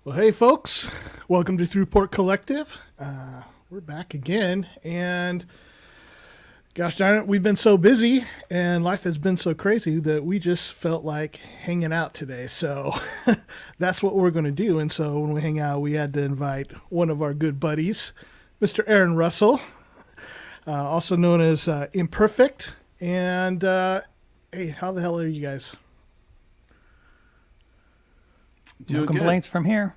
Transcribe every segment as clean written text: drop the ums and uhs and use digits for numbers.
Well, hey, folks. Welcome to Thru Port Collective. We're back again, and gosh darn it, we've been so busy, and life has been so crazy that we just felt like hanging out today. So that's what we're going to do. And so when we hang out, we had to invite one of our good buddies, Mr. Aaron Russell, also known as Imperfect. And hey, how the hell are you guys? No complaints from here.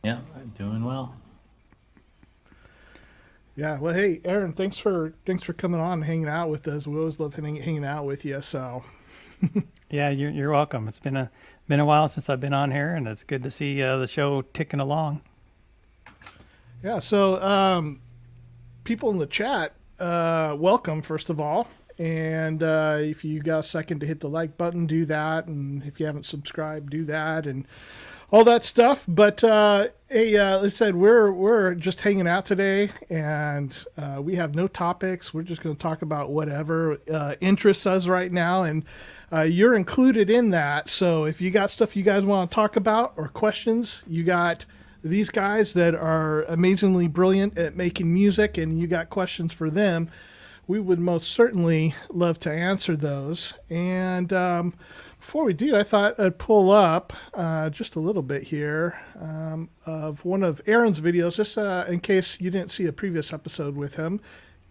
Yeah, I'm doing well. Yeah, well, hey, Aaron, thanks for coming on and hanging out with us. We always love hanging out with you. So, Yeah, you're welcome. It's been a while since I've been on here, and it's good to see the show ticking along. yeah, so people in the chat, welcome first of all. And if you got a second to hit the like button, do that. And if you haven't subscribed, do that, and all that stuff. But hey, like I said, we're just hanging out today, and we have no topics. We're just going to talk about whatever interests us right now, and you're included in that. So if you got stuff you guys want to talk about or questions, you got these guys that are amazingly brilliant at making music, and you got questions for them. We would most certainly love to answer those. And before we do, I thought I'd pull up just a little bit here of one of Aaron's videos, just in case you didn't see a previous episode with him.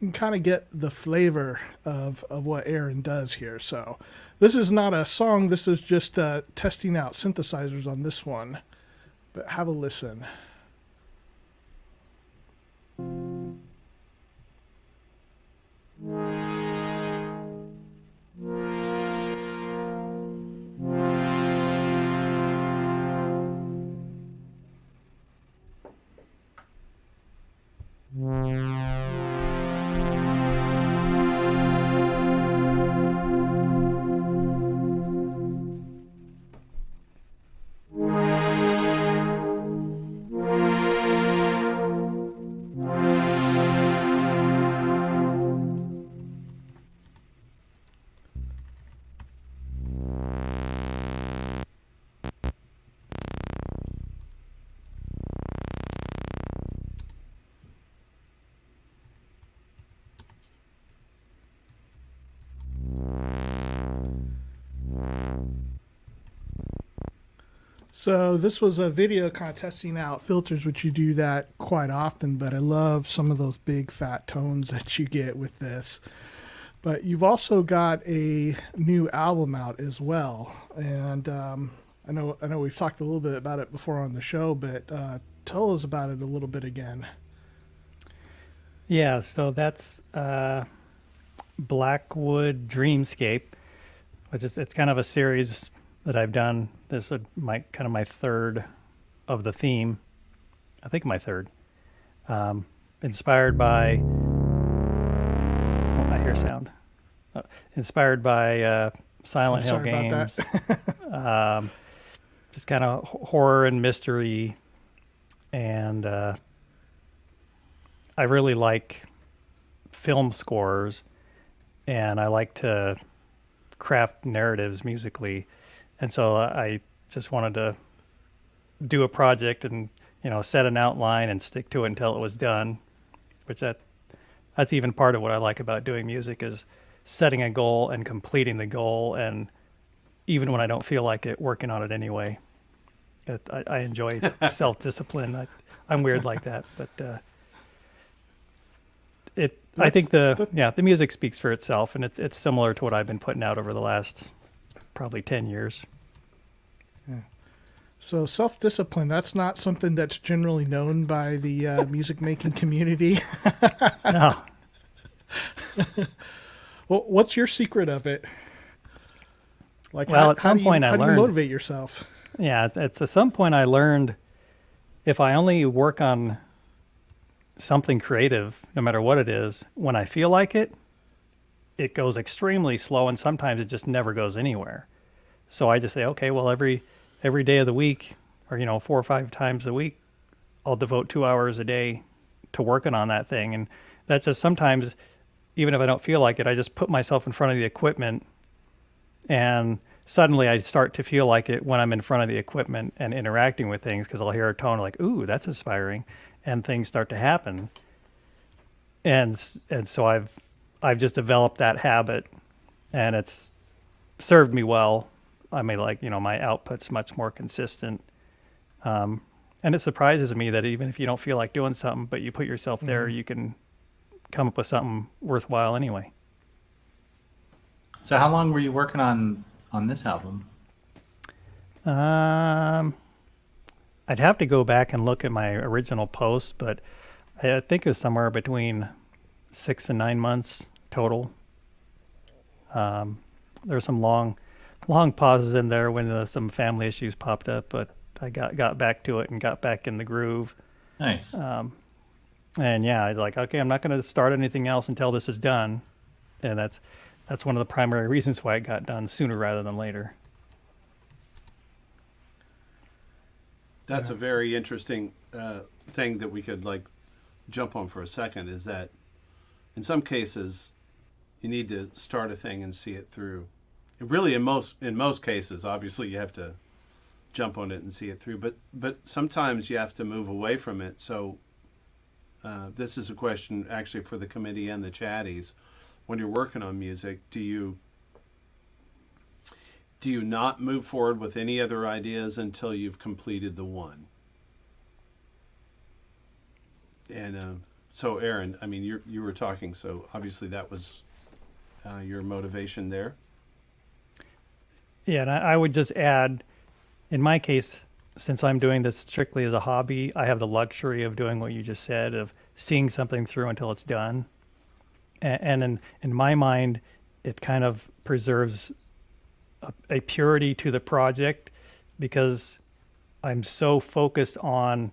You can kind of get the flavor of what Aaron does here. So this is not a song. This is just testing out synthesizers on this one. But have a listen. So this was a video kind of testing out filters, which you do that quite often, but I love some of those big fat tones that you get with this. But you've also got a new album out as well, and I know we've talked a little bit about it before on the show, but tell us about it a little bit again. Yeah, so that's Blackwood Dreamscape, which is it's kind of a series that I've done. This is my third of the theme. I think my third. Inspired by I hear sound. Inspired by Silent Hill games. Just kind of horror and mystery, and I really like film scores, and I like to craft narratives musically. And so I just wanted to do a project and, set an outline and stick to it until it was done, which that's even part of what I like about doing music is setting a goal and completing the goal. And even when I don't feel like it, working on it anyway. I enjoy self-discipline. I'm weird like that, but I think the music speaks for itself, and it's similar to what I've been putting out over the last probably 10 years. Yeah. So self-discipline, that's not something that's generally known by the music making community. No. Well, what's your secret of it? At some point I learned. How do you motivate yourself? Yeah, at some point I learned if I only work on something creative, no matter what it is, when I feel like it, it goes extremely slow, and sometimes it just never goes anywhere. So I just say, okay, well, every day of the week, or 4 or 5 times a week, I'll devote 2 hours a day to working on that thing. And that just sometimes, even if I don't feel like it, I just put myself in front of the equipment and suddenly I start to feel like it when I'm in front of the equipment and interacting with things, because I'll hear a tone like, "Ooh, that's inspiring," and things start to happen. And so I've just developed that habit, and it's served me well. I mean, like, my output's much more consistent. And it surprises me that even if you don't feel like doing something, but you put yourself there, you can come up with something worthwhile anyway. So how long were you working on this album? Um, I'd have to go back and look at my original post, but I think it was somewhere between 6 and 9 months total. There's some long pauses in there when some family issues popped up, but I got back to it and got back in the groove. Nice. And yeah, I was like, okay, I'm not going to start anything else until this is done, and that's one of the primary reasons why it got done sooner rather than later. That's a very interesting thing that we could like jump on for a second, is that in some cases you need to start a thing and see it through. Really, in most cases, obviously you have to jump on it and see it through, but sometimes you have to move away from it. So this is a question actually for the committee and the chatties. When you're working on music, do you not move forward with any other ideas until you've completed the one? And so, Aaron, I mean, you were talking, so obviously that was your motivation there. Yeah, and I would just add, in my case, since I'm doing this strictly as a hobby, I have the luxury of doing what you just said, of seeing something through until it's done. And in my mind, it kind of preserves a purity to the project, because I'm so focused on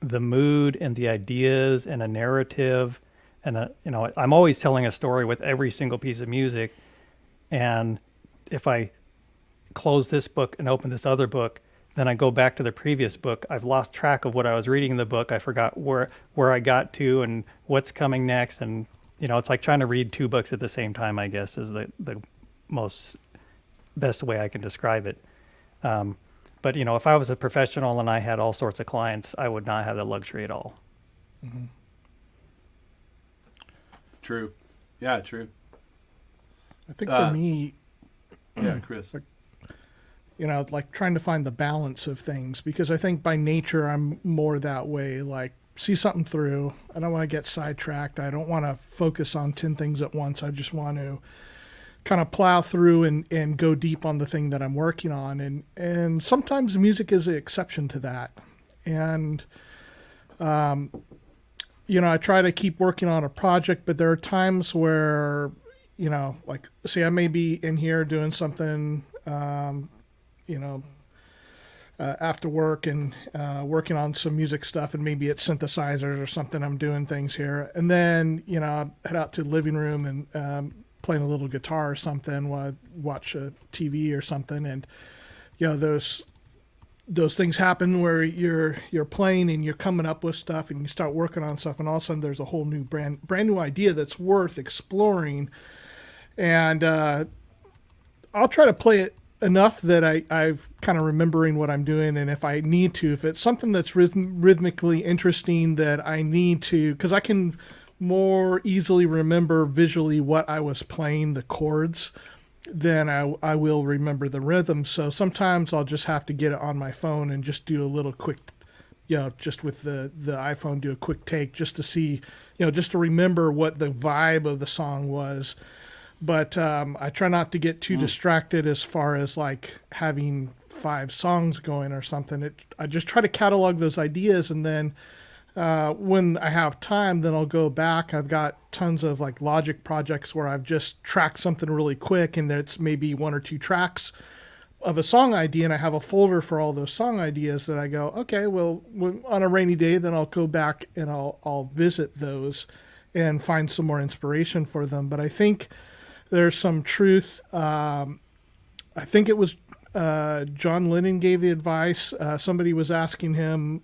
the mood and the ideas and a narrative. And, I'm always telling a story with every single piece of music. And if I close this book and open this other book, then I go back to the previous book, I've lost track of what I was reading in the book. I forgot where I got to and what's coming next. And, it's like trying to read two books at the same time, I guess, is the most best way I can describe it. But, if I was a professional and I had all sorts of clients, I would not have that luxury at all. Mm-hmm. True. Yeah, true. I think for me, yeah, Chris. Like trying to find the balance of things, because I think by nature I'm more that way. Like, see something through. I don't want to get sidetracked. I don't want to focus on 10 things at once. I just want to kind of plow through and go deep on the thing that I'm working on. And sometimes music is an exception to that. And, I try to keep working on a project, but there are times where, like, see, I may be in here doing something, after work and working on some music stuff, and maybe it's synthesizers or something. I'm doing things here. And then, I head out to the living room and playing a little guitar or something while I watch a TV or something. And, those things happen where you're playing and you're coming up with stuff and you start working on stuff, and all of a sudden there's a whole new brand new idea that's worth exploring. And I'll try to play it enough that I've kind of remembering what I'm doing, and if I need to, if it's something that's rhythmically interesting that I need to, because I can more easily remember visually what I was playing, the chords, then I will remember the rhythm. So sometimes I'll just have to get it on my phone and just do a little quick, just with the iPhone, do a quick take just to see, just to remember what the vibe of the song was. But I try not to get too distracted as far as like having 5 songs going or something. I just try to catalog those ideas, and then when I have time, then I'll go back. I've got tons of like Logic projects where I've just tracked something really quick, and it's maybe 1 or 2 tracks of a song idea, and I have a folder for all those song ideas that I go, okay, well, on a rainy day, then I'll go back and I'll visit those and find some more inspiration for them. But I think there's some truth. I think it was John Lennon gave the advice. Somebody was asking him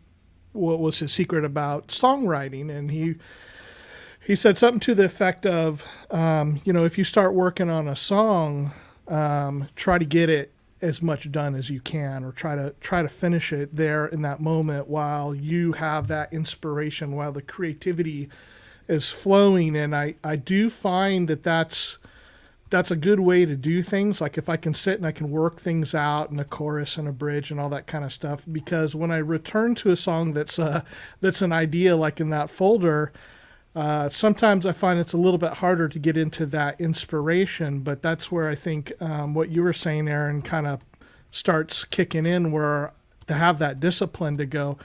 what was his secret about songwriting, and he said something to the effect of, if you start working on a song, try to get it as much done as you can, or try to finish it there in that moment while you have that inspiration, while the creativity is flowing. And I do find that that's a good way to do things. Like if I can sit and I can work things out in a chorus and a bridge and all that kind of stuff, because when I return to a song that's an idea, like in that folder, sometimes I find it's a little bit harder to get into that inspiration. But that's where I think what you were saying, Aaron, kind of starts kicking in, where to have that discipline to go,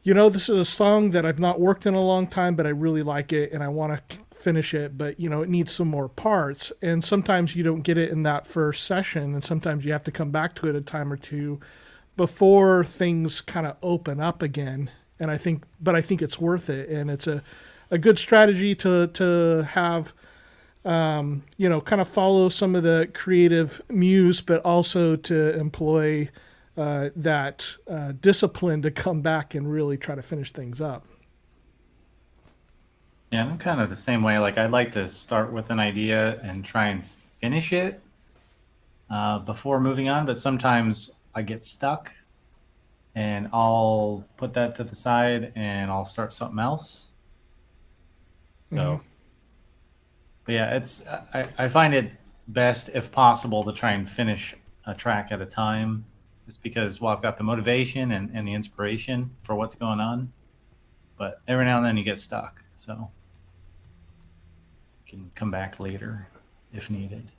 this is a song that I've not worked in a long time, but I really like it and I want to finish it, but it needs some more parts. And sometimes you don't get it in that first session, and sometimes you have to come back to it a time or two before things kind of open up again. And I think it's worth it, and it's a good strategy to have, kind of follow some of the creative muse, but also to employ that discipline to come back and really try to finish things up. Yeah, I'm kind of the same way. Like, I'd like to start with an idea and try and finish it before moving on, but sometimes I get stuck and I'll put that to the side and I'll start something else. So, but yeah, I find it best, if possible, to try and finish a track at a time, just because, well, I've got the motivation and the inspiration for what's going on, but every now and then you get stuck. So you can come back later if needed.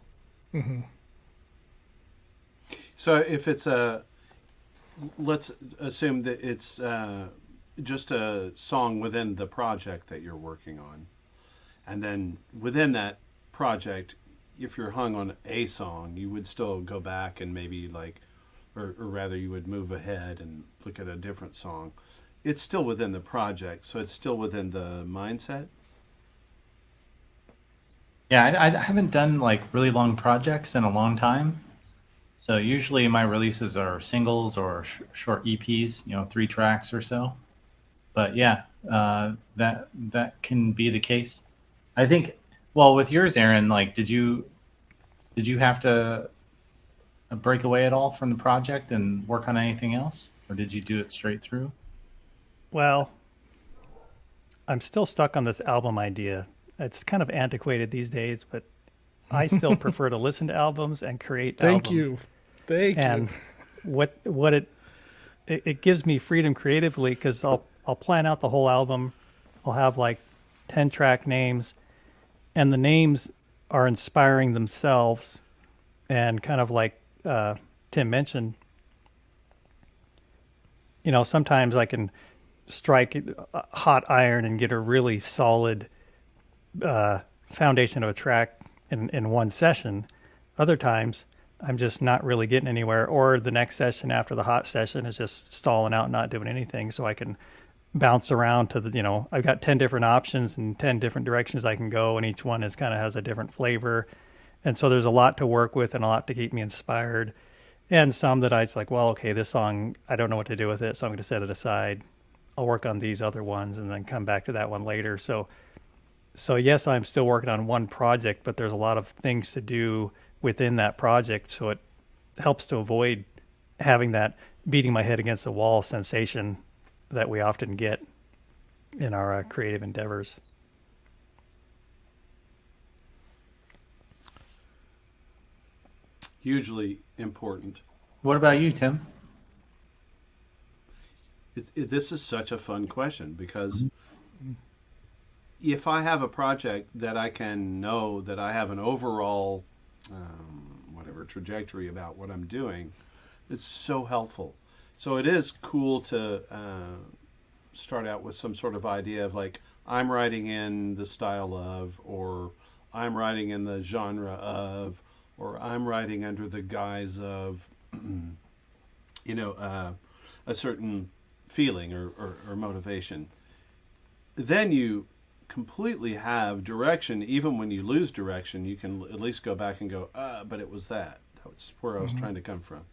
Mm-hmm. So if it's let's assume that it's just a song within the project that you're working on. And then within that project, if you're hung on a song, you would still go back and maybe or rather you would move ahead and look at a different song. It's still within the project, so it's still within the mindset. Yeah, I haven't done really long projects in a long time. So usually my releases are singles or short EPs, 3 tracks or so. But yeah, that can be the case. I think, well, with yours, Aaron, did you have to break away at all from the project and work on anything else, or did you do it straight through? Well, I'm still stuck on this album idea. It's kind of antiquated these days, but I still prefer to listen to albums and create albums. Thank you. And what it gives me freedom creatively, because I'll plan out the whole album. I'll have 10 track names, and the names are inspiring themselves, and kind of like Tim mentioned, sometimes I can strike a hot iron and get a really solid foundation of a track in one session. Other times I'm just not really getting anywhere, or the next session after the hot session is just stalling out, not doing anything. So I can bounce around to I've got 10 different options and 10 different directions I can go, and each one has a different flavor. And so there's a lot to work with and a lot to keep me inspired. And some that I just well, okay, this song, I don't know what to do with it, so I'm going to set it aside. I'll work on these other ones and then come back to that one later. So yes, I'm still working on one project, but there's a lot of things to do within that project. So it helps to avoid having that beating my head against the wall sensation that we often get in our creative endeavors. Hugely important. What about you, Tim? This is such a fun question, because if I have a project that I can know that I have an overall trajectory about what I'm doing, it's so helpful. So it is cool to start out with some sort of idea of I'm writing in the style of, or I'm writing in the genre of, or I'm writing under the guise of, a certain feeling or motivation. Then you completely have direction. Even when you lose direction, you can at least go back and go, but it was that. That's where I was trying to come from.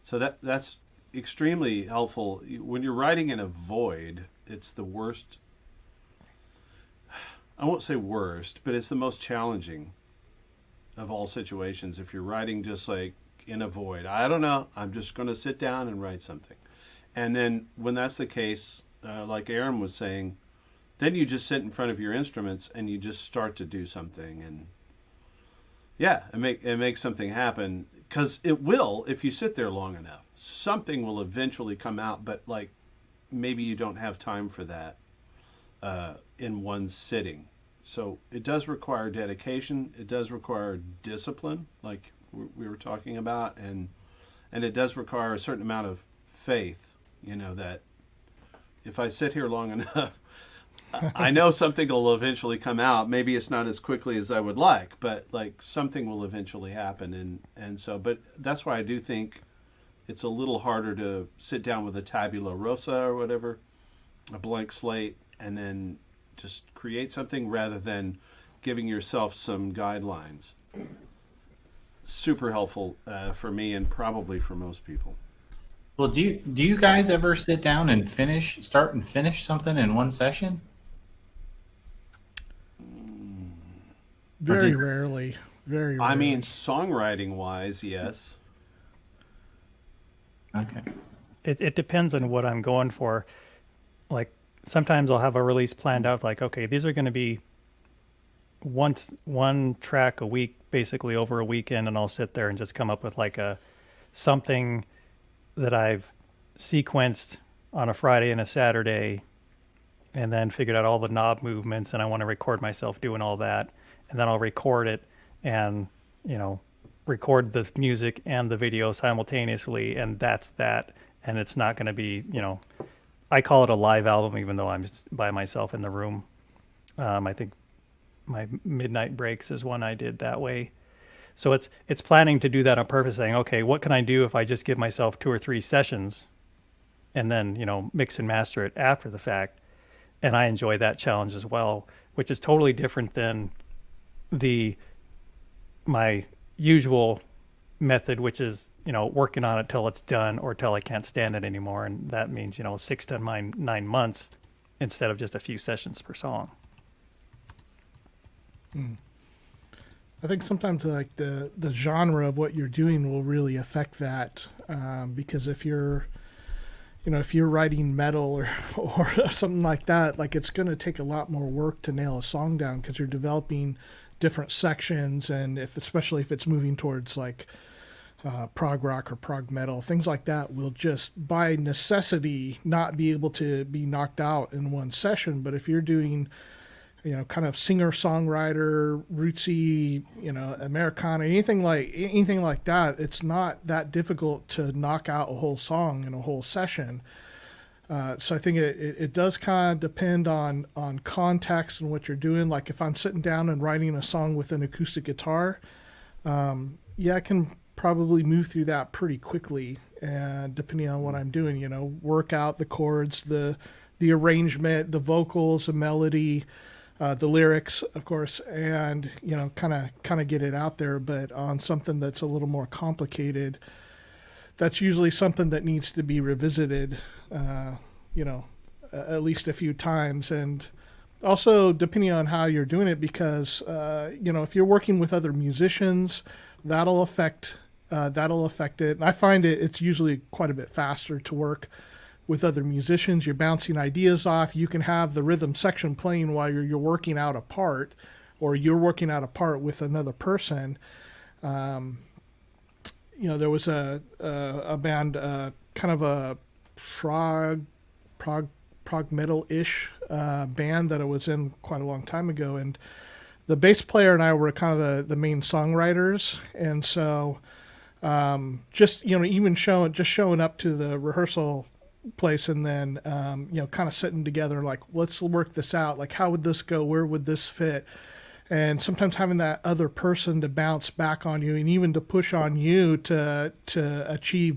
So that's extremely helpful. When you're writing in a void, it's the worst. I won't say worst, but it's the most challenging. of all situations. If you're writing just like in a void, I don't know, I'm just going to sit down and write something. And then when that's the case, like Aaron was saying, then you just sit in front of your instruments and you just start to do something. And yeah, it makes something happen, because it will if you sit there long enough. Something will eventually come out, but like maybe you don't have time for that in one sitting. So it does require dedication. It does require discipline, like we were talking about, and it does require a certain amount of faith. That if I sit here long enough, I know something will eventually come out. Maybe it's not as quickly as I would like, but like something will eventually happen. And so, but that's why I do think it's a little harder to sit down with a tabula rasa or whatever, a blank slate, and then just create something rather than giving yourself some guidelines. Super helpful for me, and probably for most people. Well, do you guys ever sit down and start and finish something in one session? Very rarely. Very rarely. I mean, songwriting wise, yes. Okay. It depends on what I'm going for. Like sometimes I'll have a release planned out, like, okay, these are going to be one track a week, basically over a weekend, and I'll sit there and just come up with like something that I've sequenced on a Friday and a Saturday, and then figured out all the knob movements, and I want to record myself doing all that, and then I'll record it and record the music and the video simultaneously, and that's that. And it's not going to be, I call it a live album, even though I'm just by myself in the room. I think my Midnight Breaks is one I did that way. So it's planning to do that on purpose, saying, okay, what can I do if I just give myself 2 or 3 sessions and then, mix and master it after the fact? And I enjoy that challenge as well, which is totally different than my usual method, which is, working on it till it's done or till I can't stand it anymore. And that means, 6 to 9 months instead of just a few sessions per song. I think sometimes like the genre of what you're doing will really affect that, because if you're writing metal or something like that, like it's going to take a lot more work to nail a song down, because you're developing different sections, and especially if it's moving towards like prog rock or prog metal, things like that will just by necessity not be able to be knocked out in one session. But if you're doing kind of singer-songwriter, rootsy, Americana, anything like that, it's not that difficult to knock out a whole song in a whole session. So I think it does kind of depend on context and what you're doing. Like if I'm sitting down and writing a song with an acoustic guitar, I can probably move through that pretty quickly, and depending on what I'm doing, work out the chords, the arrangement, the vocals, the melody, the lyrics, of course, and kind of get it out there. But on something that's a little more complicated, that's usually something that needs to be revisited, at least a few times. And also depending on how you're doing it, because if you're working with other musicians, that'll affect it. And I find it's usually quite a bit faster to work with other musicians. You're bouncing ideas off. You can have the rhythm section playing while you're working out a part, or you're working out a part with another person. There was a band, kind of a prog metal-ish band that I was in quite a long time ago, and the bass player and I were kind of the main songwriters, and so just even showing up to the rehearsal place, and then kind of sitting together, like, let's work this out, like how would this go, where would this fit, and sometimes having that other person to bounce back on you and even to push on you to achieve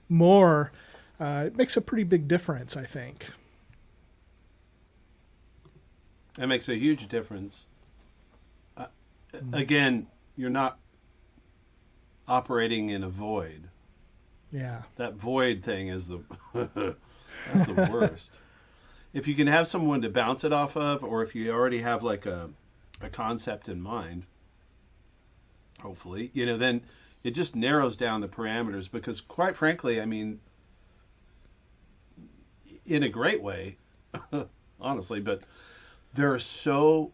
more, it makes a pretty big difference, I think. That makes a huge difference. Again, you're not operating in a void. Yeah. That void thing is that's the worst. If you can have someone to bounce it off of, or if you already have like a concept in mind, hopefully, then it just narrows down the parameters because, quite frankly, I mean, in a great way, honestly, but there's so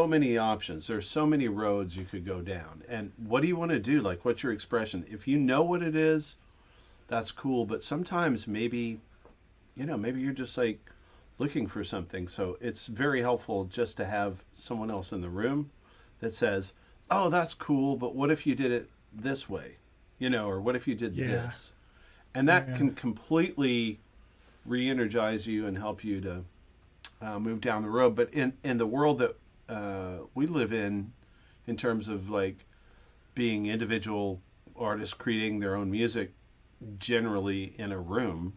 many options. There's so many roads you could go down. And what do you want to do? Like, what's your expression? If you know what it is, that's cool. But sometimes maybe, maybe you're just like looking for something. So it's very helpful just to have someone else in the room that says, "Oh, that's cool, but what if you did it this way?" Or what if you did this? And that can completely re-energize you and help you to move down the road. But in the world that we live in terms of like being individual artists creating their own music, generally in a room,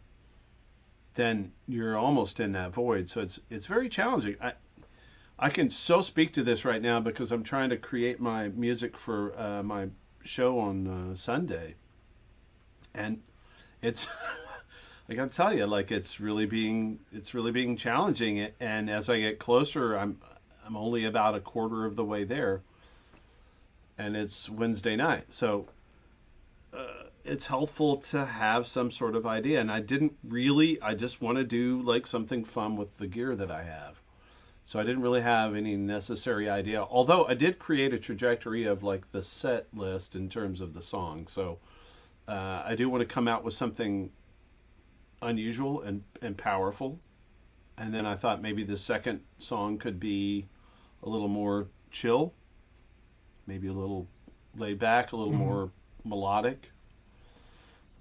then you're almost in that void. So it's very challenging. I can so speak to this right now because I'm trying to create my music for my show on Sunday, and it's I gotta tell you, like it's really being challenging. And as I get closer, I'm only about a quarter of the way there, and it's Wednesday night, so it's helpful to have some sort of idea. And I just want to do like something fun with the gear that I have. So I didn't really have any necessary idea, although I did create a trajectory of like the set list in terms of the song. So I do want to come out with something unusual and powerful. And then I thought maybe the second song could be a little more chill, maybe a little laid back, a little more melodic.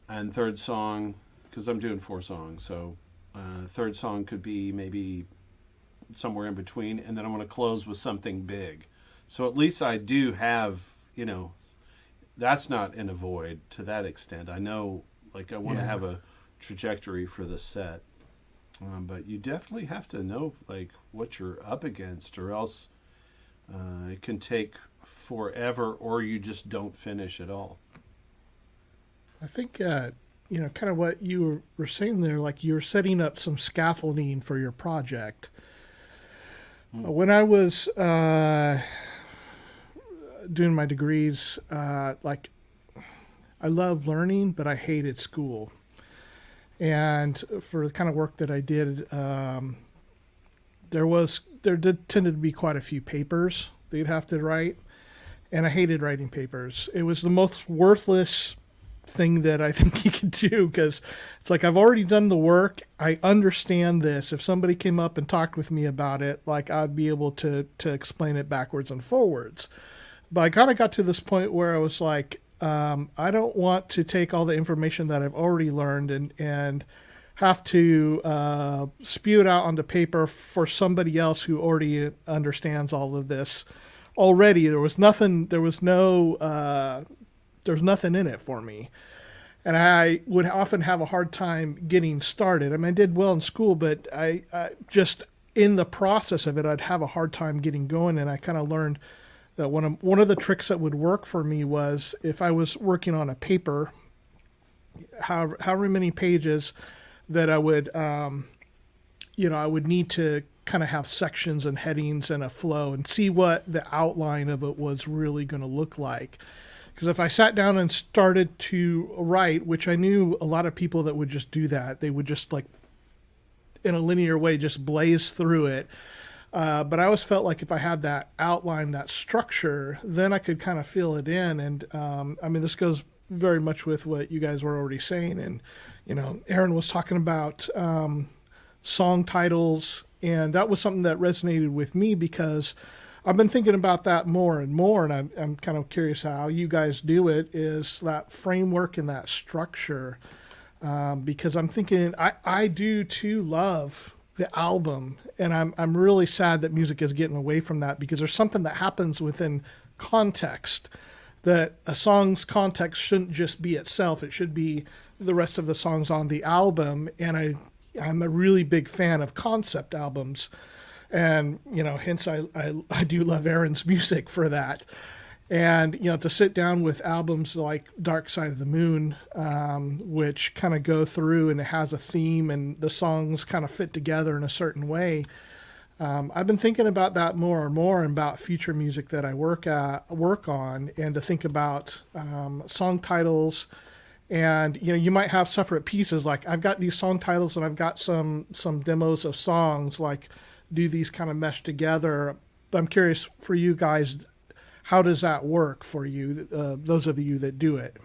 And third song, because I'm doing 4 songs, so third song could be maybe somewhere in between, and then I want to close with something big. So at least I do have, that's not in a void to that extent. I know, like, I want to have a trajectory for the set, but you definitely have to know, like, what you're up against, or else it can take forever, or you just don't finish at all. I think, kind of what you were saying there, like you're setting up some scaffolding for your project. When I was doing my degrees, like I loved learning, but I hated school. And for the kind of work that I did, there did tended to be quite a few papers that you'd have to write, and I hated writing papers. It was the most worthless thing that I think you could do, because it's like I've already done the work. I understand this. If somebody came up and talked with me about it, like I'd be able to explain it backwards and forwards. But I kind of got to this point where I was like, I don't want to take all the information that I've already learned and have to spew it out onto paper for somebody else who already understands all of this already. There's nothing in it for me. And I would often have a hard time getting started. I mean, I did well in school, but I just in the process of it, I'd have a hard time getting going. And I kind of learned that one of the tricks that would work for me was if I was working on a paper, however many pages that I would, I would need to kind of have sections and headings and a flow and see what the outline of it was really going to look like. Because if I sat down and started to write, which I knew a lot of people that would just do that, they would just like in a linear way just blaze through it. But I always felt like if I had that outline, that structure, then I could kind of fill it in. And I mean, this goes very much with what you guys were already saying. And, Aaron was talking about song titles, and that was something that resonated with me because I've been thinking about that more and more, and I'm kind of curious how you guys do it, is that framework and that structure, because I'm thinking I do too love the album, and I'm really sad that music is getting away from that, because there's something that happens within context, that a song's context shouldn't just be itself, it should be the rest of the songs on the album, and I'm a really big fan of concept albums. And, hence I do love Aaron's music for that. And, to sit down with albums like Dark Side of the Moon, which kind of go through and it has a theme and the songs kind of fit together in a certain way. I've been thinking about that more and more, and about future music that I work on, and to think about song titles. And you might have separate pieces. Like, I've got these song titles, and I've got some demos of songs. Like, do these kind of mesh together? But I'm curious for you guys, how does that work for you? Those of you that do it.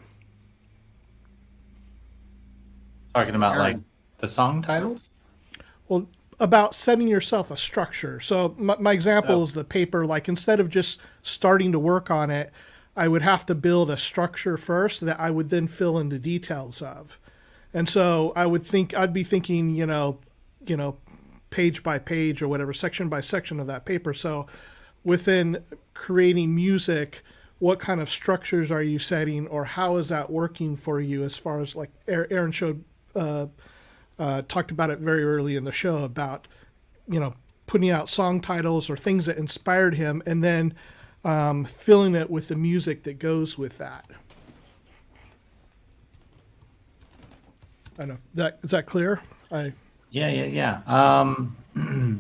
Talking about like Aaron. the song titles. Well, about setting yourself a structure. So my example Oh. is the paper. Like, instead of just starting to work on it, I would have to build a structure first that I would then fill in the details of. And so I'd be thinking, page by page or whatever, section by section of that paper. So within creating music, what kind of structures are you setting, or how is that working for you? As far as, like, Aaron showed, talked about it very early in the show about, putting out song titles or things that inspired him, and then filling it with the music that goes with that. I don't know. Is that clear? Yeah.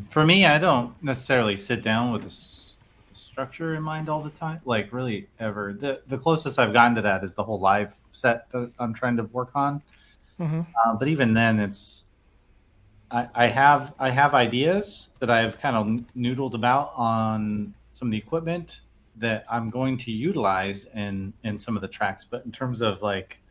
For me, I don't necessarily sit down with a structure in mind all the time. Like, really, ever. The closest I've gotten to that is the whole live set that I'm trying to work on. Mm-hmm. But even then, I have ideas that I've kind of noodled about on some of the equipment that I'm going to utilize in some of the tracks. But in terms of like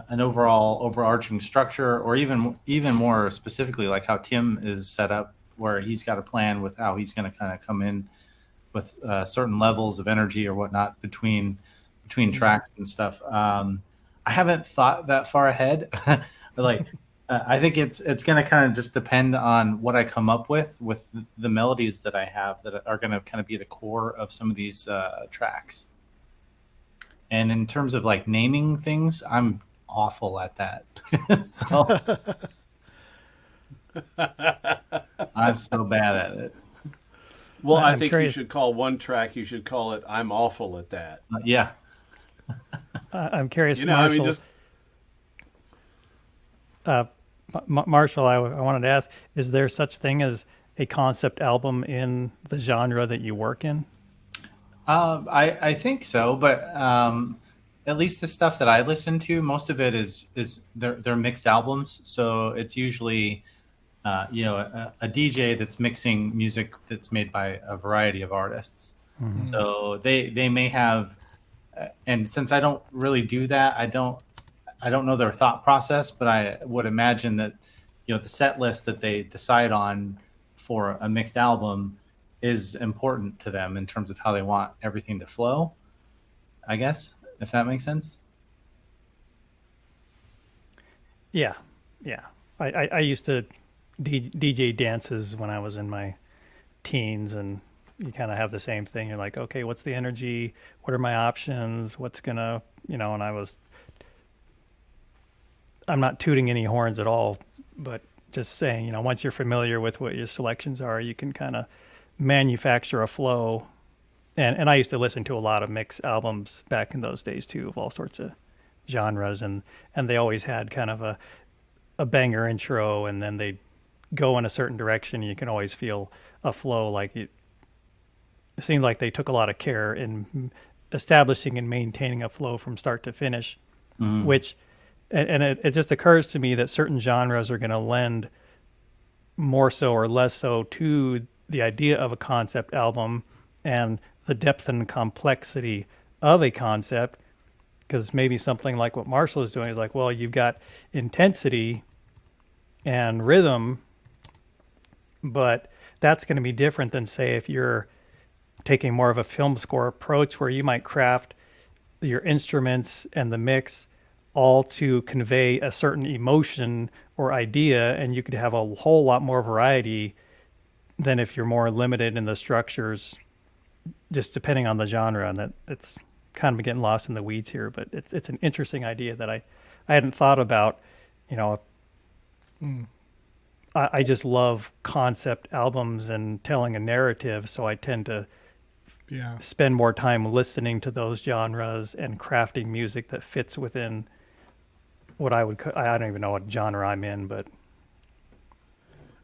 an overall overarching structure, or even more specifically, like how Tim is set up, where he's got a plan with how he's going to kind of come in with certain levels of energy or whatnot between tracks and stuff. I haven't thought that far ahead, but like I think it's going to kind of just depend on what I come up with the melodies that I have that are going to kind of be the core of some of these tracks. And in terms of like naming things, I'm awful at that. So I'm so bad at it. Well, I I'm think curious. you should call one track, you should call it "I'm Awful at That." Yeah. I'm curious, You know, I Marshall. mean, just Marshall, I wanted to ask: is there such thing as a concept album in the genre that you work in? I think so, but at least the stuff that I listen to, most of it is they're mixed albums. So it's usually a DJ that's mixing music that's made by a variety of artists. Mm-hmm. So they may have, and since I don't really do that, I don't know their thought process, but I would imagine that the set list that they decide on for a mixed album is important to them in terms of how they want everything to flow, I guess, if that makes sense. Yeah. I used to DJ dances when I was in my teens, and you kind of have the same thing. You're like, okay, what's the energy? What are my options? What's gonna, and I'm not tooting any horns at all, but just saying, once you're familiar with what your selections are, you can kind of manufacture a flow. And I used to listen to a lot of mix albums back in those days too, of all sorts of genres, and they always had kind of a banger intro, and then they go in a certain direction. You can always feel a flow. Like it seemed like they took a lot of care in establishing and maintaining a flow from start to finish, which, and it just occurs to me that certain genres are going to lend more so or less so to the idea of a concept album and the depth and complexity of a concept. Because maybe something like what Marshall is doing is like, well, you've got intensity and rhythm, but that's going to be different than, say, if you're taking more of a film score approach, where you might craft your instruments and the mix all to convey a certain emotion or idea, and you could have a whole lot more variety than if you're more limited in the structures, just depending on the genre. And that it's kind of getting lost in the weeds here, but it's an interesting idea that I hadn't thought about. I just love concept albums and telling a narrative, so I tend to spend more time listening to those genres and crafting music that fits within what I don't even know what genre I'm in, but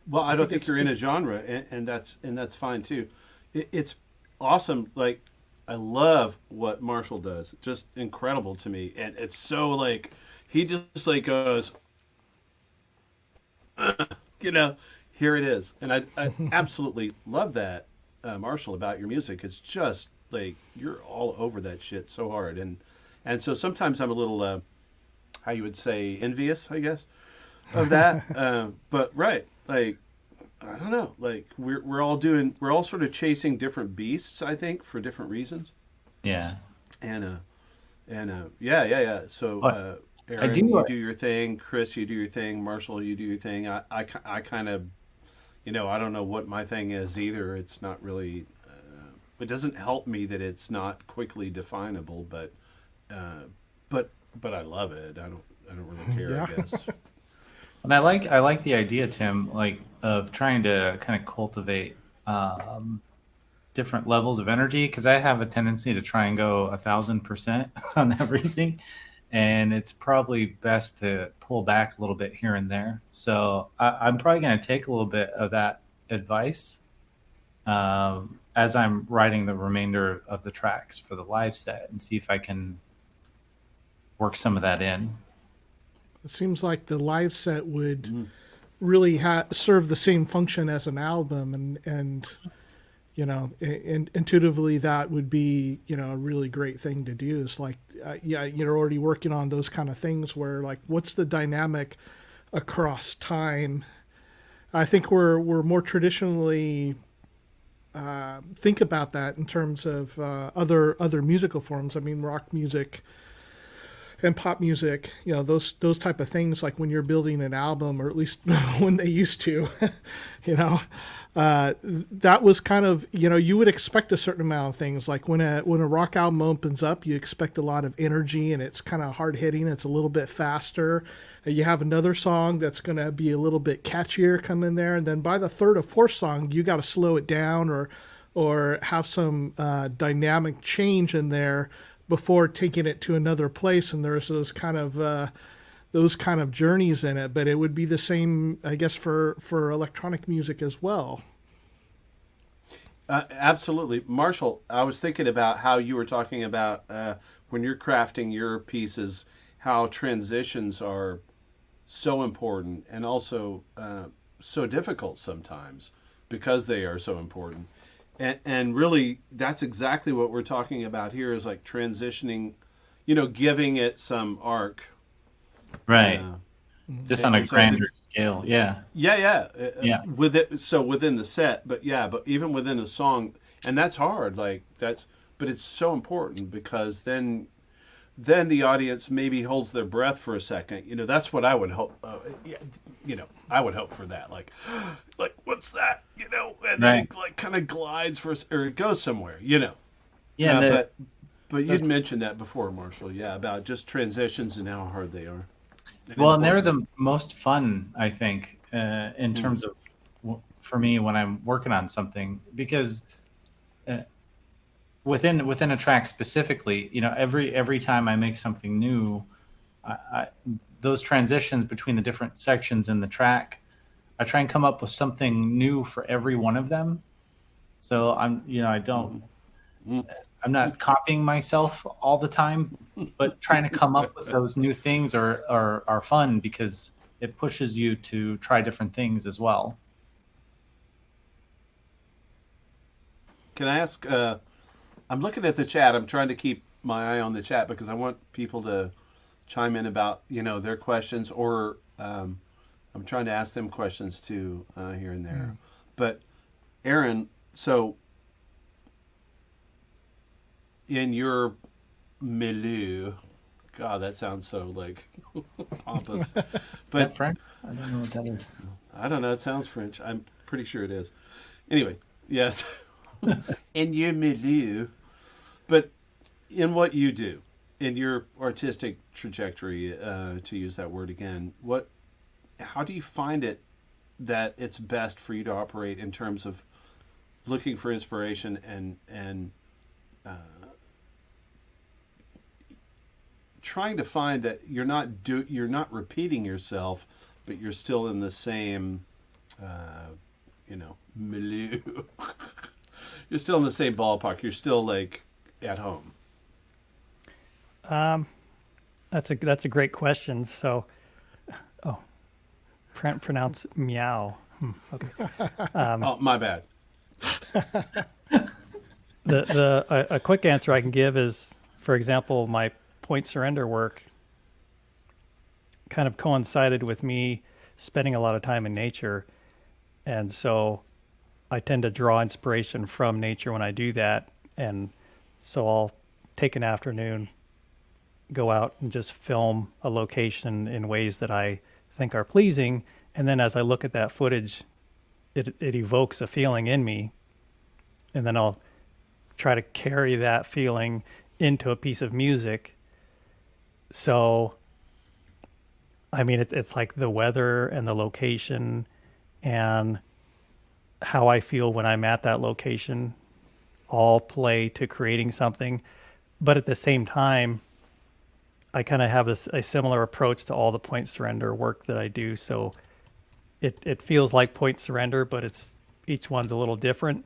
Well, I don't think it's you're in a genre, and that's fine too. It's awesome. Like, I love what Marshall does. Just incredible to me, and it's so like he just like goes, you know, here it is, and I absolutely love that, Marshall, about your music. It's just like you're all over that shit so hard, and so sometimes I'm a little, how you would say, envious, I guess, of that. But right, like I don't know. Like we're all sort of chasing different beasts, I think, for different reasons. Yeah. And yeah. So But I Aaron, do. you do your thing. Cryss, you do your thing. Marshall, you do your thing. I kind of, I don't know what my thing is either. It's not really. It doesn't help me that it's not quickly definable, uh, but I love it. I don't really care. Yeah. I guess. And I like the idea, Tim, like of trying to kind of cultivate different levels of energy, because I have a tendency to try and go 1,000% on everything, and it's probably best to pull back a little bit here and there. So I'm probably going to take a little bit of that advice as I'm writing the remainder of the tracks for the live set, and see if I can work some of that in. It seems like the live set would really serve the same function as an album, and intuitively that would be a really great thing to do. Is like, yeah, you're already working on those kind of things where like, what's the dynamic across time? I think we're more traditionally think about that in terms of other musical forms. I mean, rock music and pop music, those type of things, like when you're building an album, or at least when they used to, that was kind of, you would expect a certain amount of things. Like when a rock album opens up, you expect a lot of energy, and it's kind of hard hitting. It's a little bit faster. You have another song that's going to be a little bit catchier come in there, and then by the third or fourth song, you got to slow it down or have some dynamic change in there before taking it to another place. And there's those kind of journeys in it. But it would be the same, I guess, for electronic music as well. Absolutely. Marshall, I was thinking about how you were talking about when you're crafting your pieces, how transitions are so important, and also so difficult sometimes because they are so important. And really, that's exactly what we're talking about here, is like transitioning, giving it some arc. Right. Just on a So grander scale. Yeah. Yeah. Within the set, but even within a song, and that's hard. But it's so important, because then the audience maybe holds their breath for a second. That's what I would hope. I would hope for that. Like what's that? And then Right. it like kind of glides or it goes somewhere. Yeah. But you'd mentioned that before, Marshall. Yeah, about just transitions and how hard they are. And they're the most fun, I think, in terms of, for me, when I'm working on something, because within a track specifically, every time I make something new, those transitions between the different sections in the track, I try and come up with something new for every one of them. So I'm not copying myself all the time, but trying to come up with those new things are fun, because it pushes you to try different things as well. Can I ask? I'm looking at the chat. I'm trying to keep my eye on the chat, because I want people to chime in about their questions, or I'm trying to ask them questions too, here and there. But Aaron, so in your milieu, God, that sounds so like pompous. But French? I don't know what that is. I don't know. It sounds French. I'm pretty sure it is. Anyway, yes, in your milieu, but in what you do, in your artistic trajectory, to use that word again, how do you find it that it's best for you to operate in terms of looking for inspiration and trying to find that you're not repeating yourself, but you're still in the same milieu. You're still in the same ballpark. You're still like at home. That's a great question. So, oh, pronounce meow. Okay. Oh, my bad. A quick answer I can give is, for example, my point surrender work kind of coincided with me spending a lot of time in nature, and so I tend to draw inspiration from nature when I do that, and so I'll take an afternoon, go out and just film a location in ways that I think are pleasing, and then as I look at that footage, it evokes a feeling in me, and then I'll try to carry that feeling into a piece of music. So, I mean, it's like the weather and the location and how I feel when I'm at that location all play to creating something. But at the same time, I kind of have a similar approach to all the point surrender work that I do. So it feels like point surrender, but each one's a little different.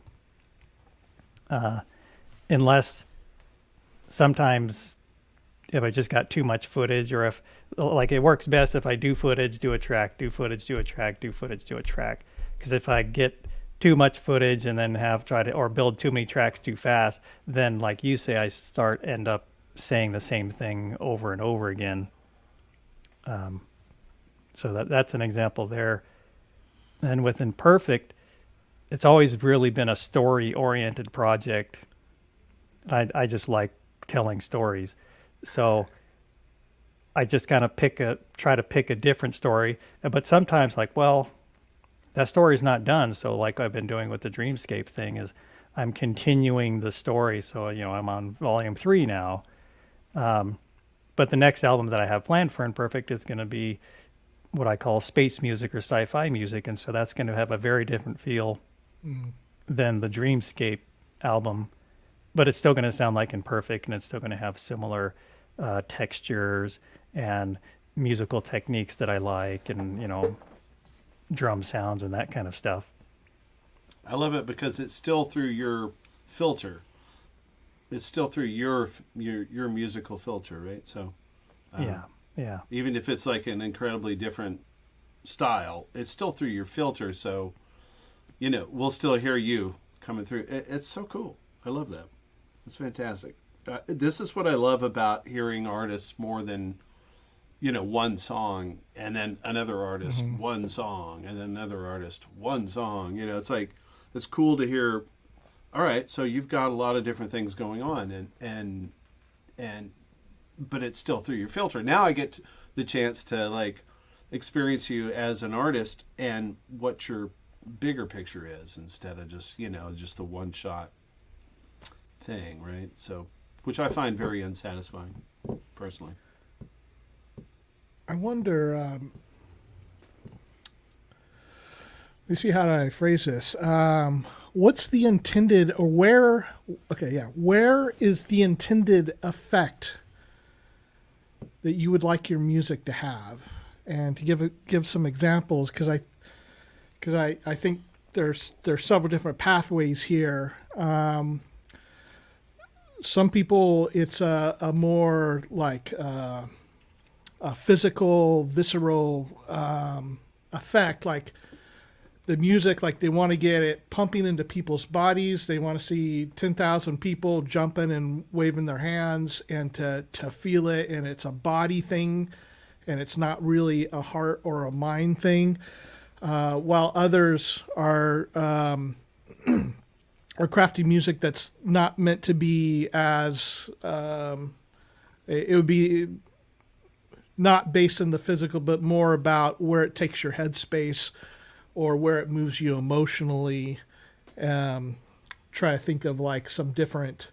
Unless sometimes if I just got too much footage, or if like it works best if I do footage, do a track, do footage, do a track, do footage, do a track. Because if I get too much footage and then or build too many tracks too fast, then like you say, I end up saying the same thing over and over again. So that's an example there. And with Imperfect, it's always really been a story-oriented project. I just like telling stories. So I just kind of try to pick a different story. But sometimes like, well, that story's not done. So like I've been doing with the Dreamscape thing is I'm continuing the story. So, I'm on volume 3 now. But the next album that I have planned for Imperfect is going to be what I call space music or sci-fi music. And so that's going to have a very different feel than the Dreamscape album. But it's still going to sound like Imperfect, and it's still going to have similar textures and musical techniques that I like, and drum sounds and that kind of stuff. I love it because it's still through your filter. It's still through your musical filter, right? So yeah. Even if it's like an incredibly different style, it's still through your filter. So we'll still hear you coming through. It's so cool. I love that. It's fantastic. This is what I love about hearing artists more than, one song and then another artist, one song, and then another artist, one song. It's like, it's cool to hear, all right, so you've got a lot of different things going on but it's still through your filter. Now I get the chance to like experience you as an artist and what your bigger picture is instead of just, just the one shot thing, right? So, which I find very unsatisfying, personally. I wonder. Let me see how do I phrase this. What's the intended, or where? Okay, yeah. Where is the intended effect that you would like your music to have? And to give some examples, because I think there's several different pathways here. Some people, it's a more like a physical, visceral effect, like the music, like they want to get it pumping into people's bodies. They want to see 10,000 people jumping and waving their hands and to feel it, and it's a body thing, and it's not really a heart or a mind thing. While others are crafty music that's not meant to be as it would be not based in the physical, but more about where it takes your headspace or where it moves you emotionally. Try to think of like some different,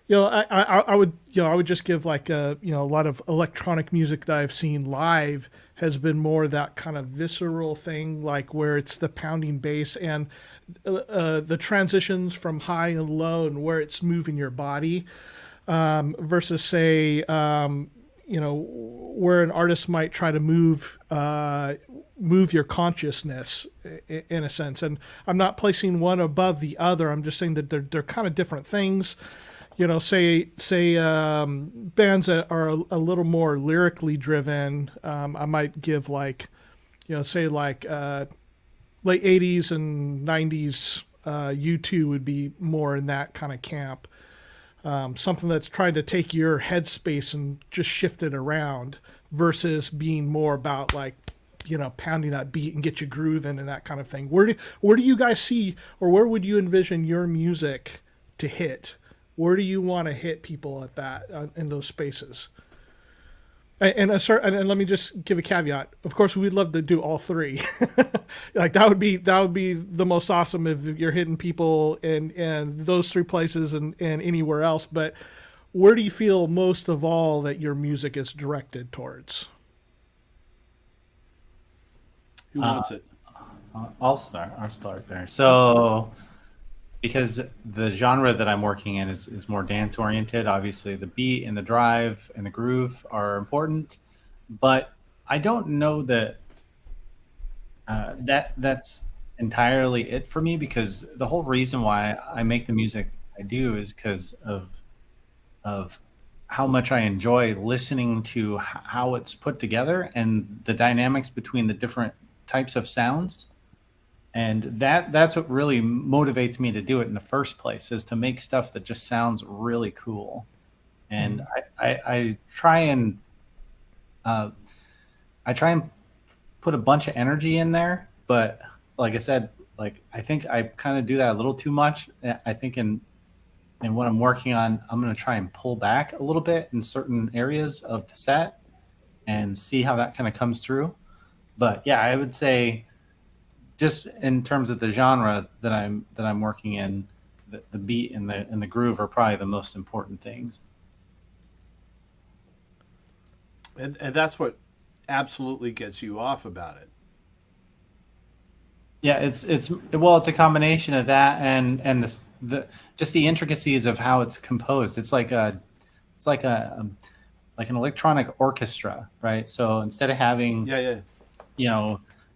I would just give like a lot of electronic music that I've seen live has been more that kind of visceral thing, like where it's the pounding bass and the transitions from high and low and where it's moving your body, versus say, where an artist might try to move your consciousness in a sense. And I'm not placing one above the other. I'm just saying that they're kind of different things. Say bands that are a little more lyrically driven. I might give like, say like late '80s and '90s. U2 would be more in that kind of camp. Something that's trying to take your headspace and just shift it around versus being more about like, pounding that beat and get you grooving and that kind of thing. Where do you guys see, or where would you envision your music to hit? Where do you want to hit people at that in those spaces? And let me just give a caveat. Of course, we'd love to do all three. Like that would be the most awesome if you're hitting people in those three places and anywhere else. But where do you feel most of all that your music is directed towards? Who wants it? I'll start there. So, because the genre that I'm working in is more dance oriented, obviously the beat and the drive and the groove are important, but I don't know that that's entirely it for me, because the whole reason why I make the music I do is because of how much I enjoy listening to how it's put together and the dynamics between the different types of sounds. And that's what really motivates me to do it in the first place, is to make stuff that just sounds really cool. And I try and put a bunch of energy in there, but like I said, like I think I kind of do that a little too much. I think in what I'm working on, I'm going to try and pull back a little bit in certain areas of the set and see how that kind of comes through. But yeah, I would say, just in terms of the genre that I'm working in, the beat and the groove are probably the most important things. And that's what absolutely gets you off about it. Yeah, it's a combination of that and the just the intricacies of how it's composed. It's like an electronic orchestra, right? So instead of having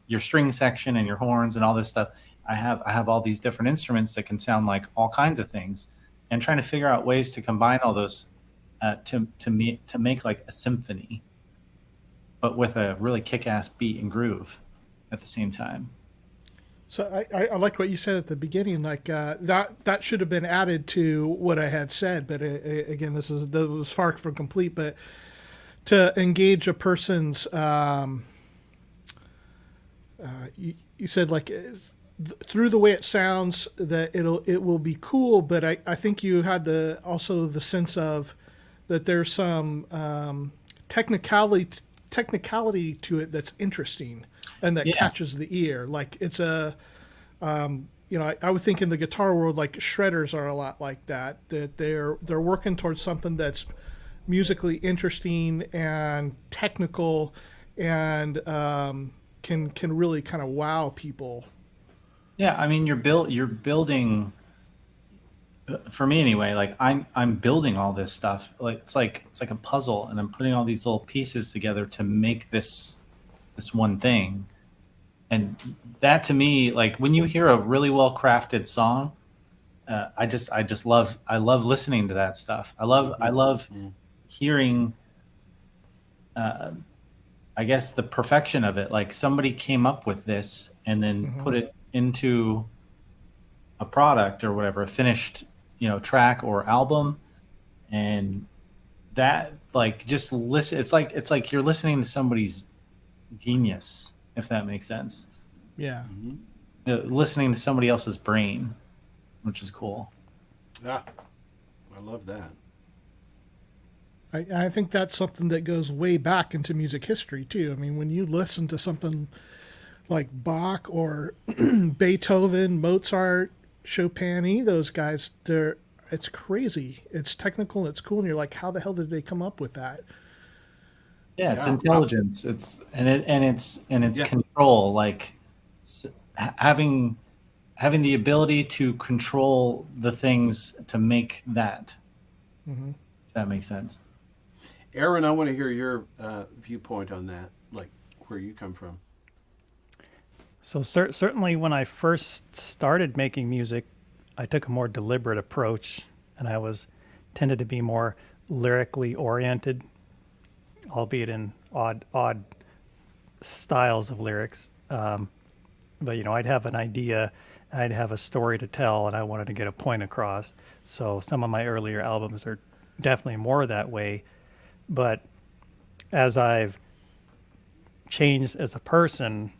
your string section and your horns and all this stuff, I have all these different instruments that can sound like all kinds of things, and trying to figure out ways to combine all those to make like a symphony, but with a really kick-ass beat and groove at the same time. So I like what you said at the beginning, like that should have been added to what I had said, but again, that was far from complete. But to engage a person's you said like through the way it sounds that it will be cool, but I think you had also the sense of that there's some technicality to it that's interesting and that catches the ear. Like it's I would think in the guitar world, like shredders are a lot like that they're working towards something that's musically interesting and technical and can really kind of wow people. Yeah, I mean, you're building. For me anyway, like I'm building all this stuff. Like it's like a puzzle, and I'm putting all these little pieces together to make this one thing. And that to me, like when you hear a really well crafted song, I love listening to that stuff. I love hearing. I guess the perfection of it, like somebody came up with this and then put it into a product or whatever, a finished, track or album. And that like, just listen, it's like you're listening to somebody's genius, if that makes sense. Yeah. Listening to somebody else's brain, which is cool. Yeah. I love that. I think that's something that goes way back into music history too. I mean, when you listen to something like Bach or Beethoven, Mozart, Chopin, any of those guys, it's crazy. It's technical and it's cool, and you're like, how the hell did they come up with that? Yeah, it's intelligence. It's control. Like having the ability to control the things to make that. If that makes sense. Aaron, I want to hear your viewpoint on that, like where you come from. So certainly when I first started making music, I took a more deliberate approach, and I was tended to be more lyrically oriented, albeit in odd styles of lyrics. But I'd have an idea, and I'd have a story to tell, and I wanted to get a point across. So some of my earlier albums are definitely more that way. But as I've changed as a person,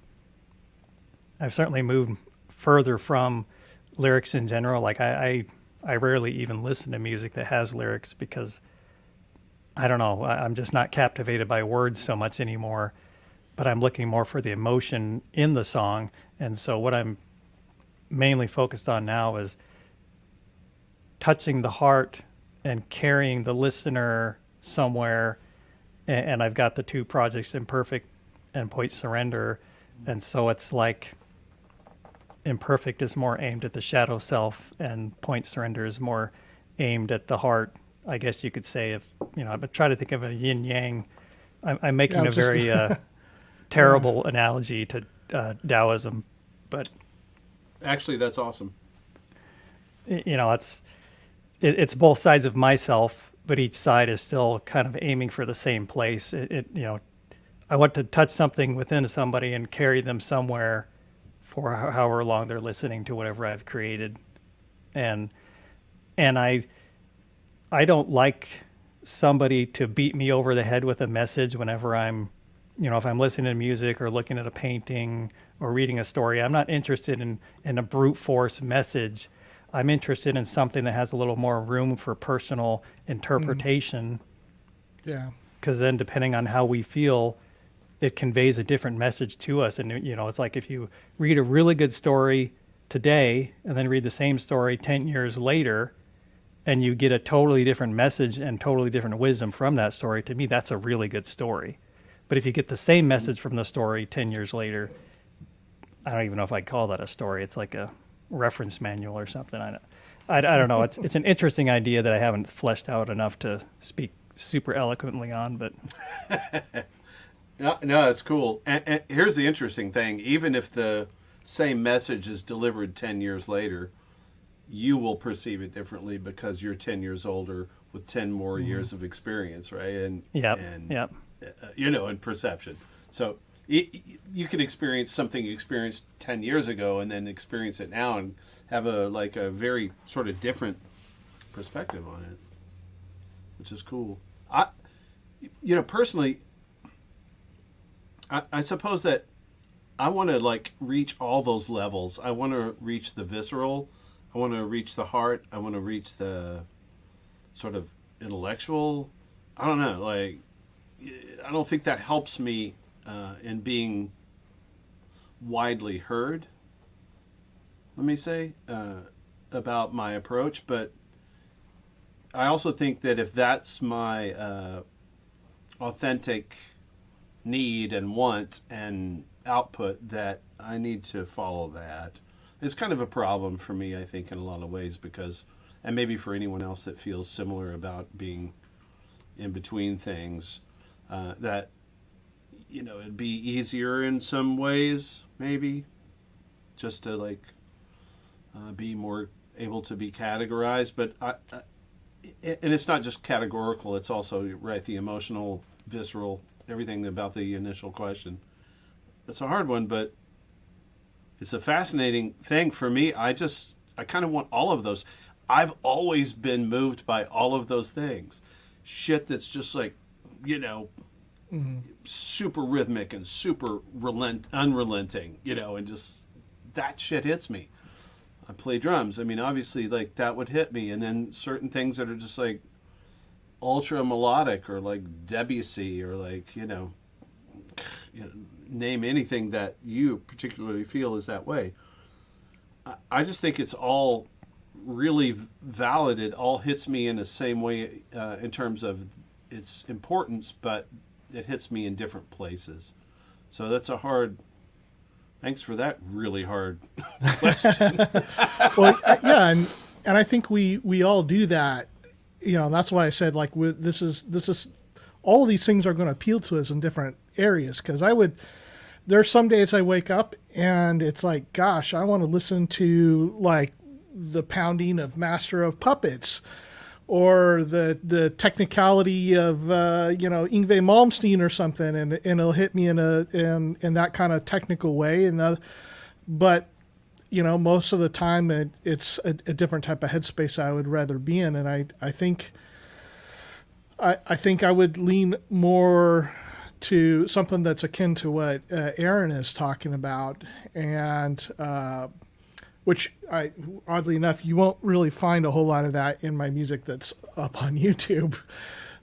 I've certainly moved further from lyrics in general. Like I rarely even listen to music that has lyrics because I don't know, I'm just not captivated by words so much anymore, but I'm looking more for the emotion in the song. And so what I'm mainly focused on now is touching the heart and carrying the listener somewhere. And I've got the two projects, Imperfect and Point Surrender. And so it's like Imperfect is more aimed at the shadow self, and Point Surrender is more aimed at the heart. I guess you could say, if I'm trying to think of a yin yang. I'm making a very terrible analogy to Taoism, but Actually, that's awesome. It's both sides of myself, but each side is still kind of aiming for the same place. I want to touch something within somebody and carry them somewhere for however long they're listening to whatever I've created. And I don't like somebody to beat me over the head with a message whenever I'm, if I'm listening to music or looking at a painting or reading a story. I'm not interested in a brute force message. I'm interested in something that has a little more room for personal interpretation. Yeah. Because then depending on how we feel, it conveys a different message to us. And, it's like if you read a really good story today and then read the same story 10 years later, and you get a totally different message and totally different wisdom from that story, to me, that's a really good story. But if you get the same message from the story 10 years later, I don't even know if I'd call that a story. It's like a reference manual or something. I don't know. It's an interesting idea that I haven't fleshed out enough to speak super eloquently on, but... No, it's cool. And here's the interesting thing. Even if the same message is delivered 10 years later, you will perceive it differently because you're 10 years older with 10 more years of experience, right? And perception. So you can experience something you experienced 10 years ago and then experience it now and have a very sort of different perspective on it, which is cool. Personally, I suppose that I want to reach all those levels. I want to reach the visceral. I want to reach the heart. I want to reach the sort of intellectual. I don't know. I don't think that helps me in being widely heard, let me say, about my approach. But I also think that if that's my authentic need and want and output, that I need to follow that. It's kind of a problem for me, I think, in a lot of ways, because, and maybe for anyone else that feels similar about being in between things, that it'd be easier in some ways, maybe, just to be more able to be categorized. But and it's not just categorical; it's also the emotional, visceral, everything about the initial question. It's a hard one, but it's a fascinating thing for me. I kind of want all of those. I've always been moved by all of those things. Shit that's just super rhythmic and super unrelenting, and just that shit hits me. I play drums. I mean, obviously, that would hit me. And then certain things that are just ultra melodic, or Debussy, or name anything that you particularly feel is that way. I just think it's all really valid. It all hits me in the same way in terms of its importance, but it hits me in different places. So that's a hard... Thanks for that really hard question. Well, yeah, and I think we all do that. That's why I said this is all of these things are going to appeal to us in different areas. Because there's some days I wake up and it's like, gosh, I want to listen to like the pounding of Master of Puppets, or the technicality of Yngwie Malmsteen or something, and it'll hit me in that kind of technical way. But most of the time it's a different type of headspace I would rather be in, and I think I would lean more to something that's akin to what Aaron is talking about, and which oddly enough, you won't really find a whole lot of that in my music that's up on YouTube.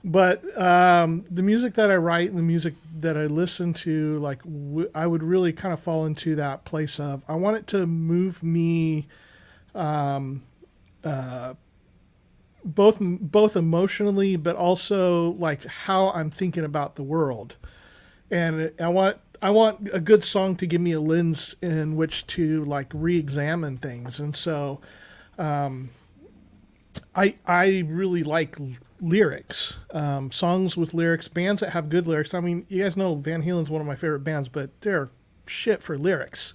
But the music that I write and the music that I listen to, like I would really kind of fall into that place of I want it to move me, both emotionally, but also like how I'm thinking about the world. And I want a good song to give me a lens in which to like re-examine things. And so I really like lyrics, songs with lyrics, bands that have good lyrics. I mean, you guys know Van Halen's one of my favorite bands, but they're shit for lyrics.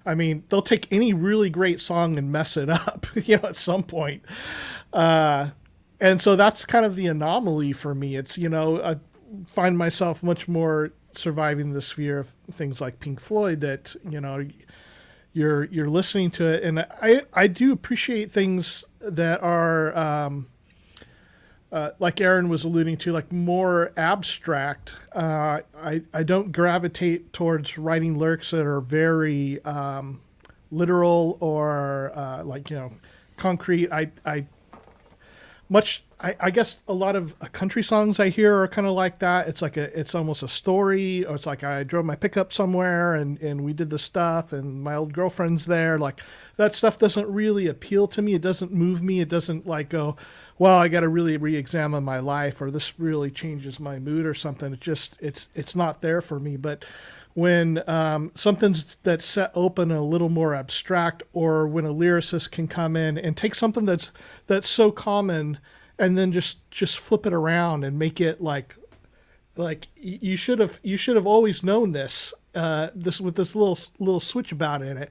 I mean, they'll take any really great song and mess it up, at some point. And so that's kind of the anomaly for me. It's, I find myself much more surviving the sphere of things like Pink Floyd that, you're listening to it. And I do appreciate things that are, like Aaron was alluding to, like more abstract. I don't gravitate towards writing lyrics that are very literal or concrete. I guess a lot of country songs I hear are kind of like that. It's almost a story, or it's like I drove my pickup somewhere and we did the stuff and my old girlfriend's there. Like that stuff doesn't really appeal to me. It doesn't move me. It doesn't like go, well, I got to really re-examine my life, or this really changes my mood or something. It's not there for me. But when something's that's set open, a little more abstract, or when a lyricist can come in and take something that's so common and then just flip it around and make it like you should have always known this with this little switch about in it,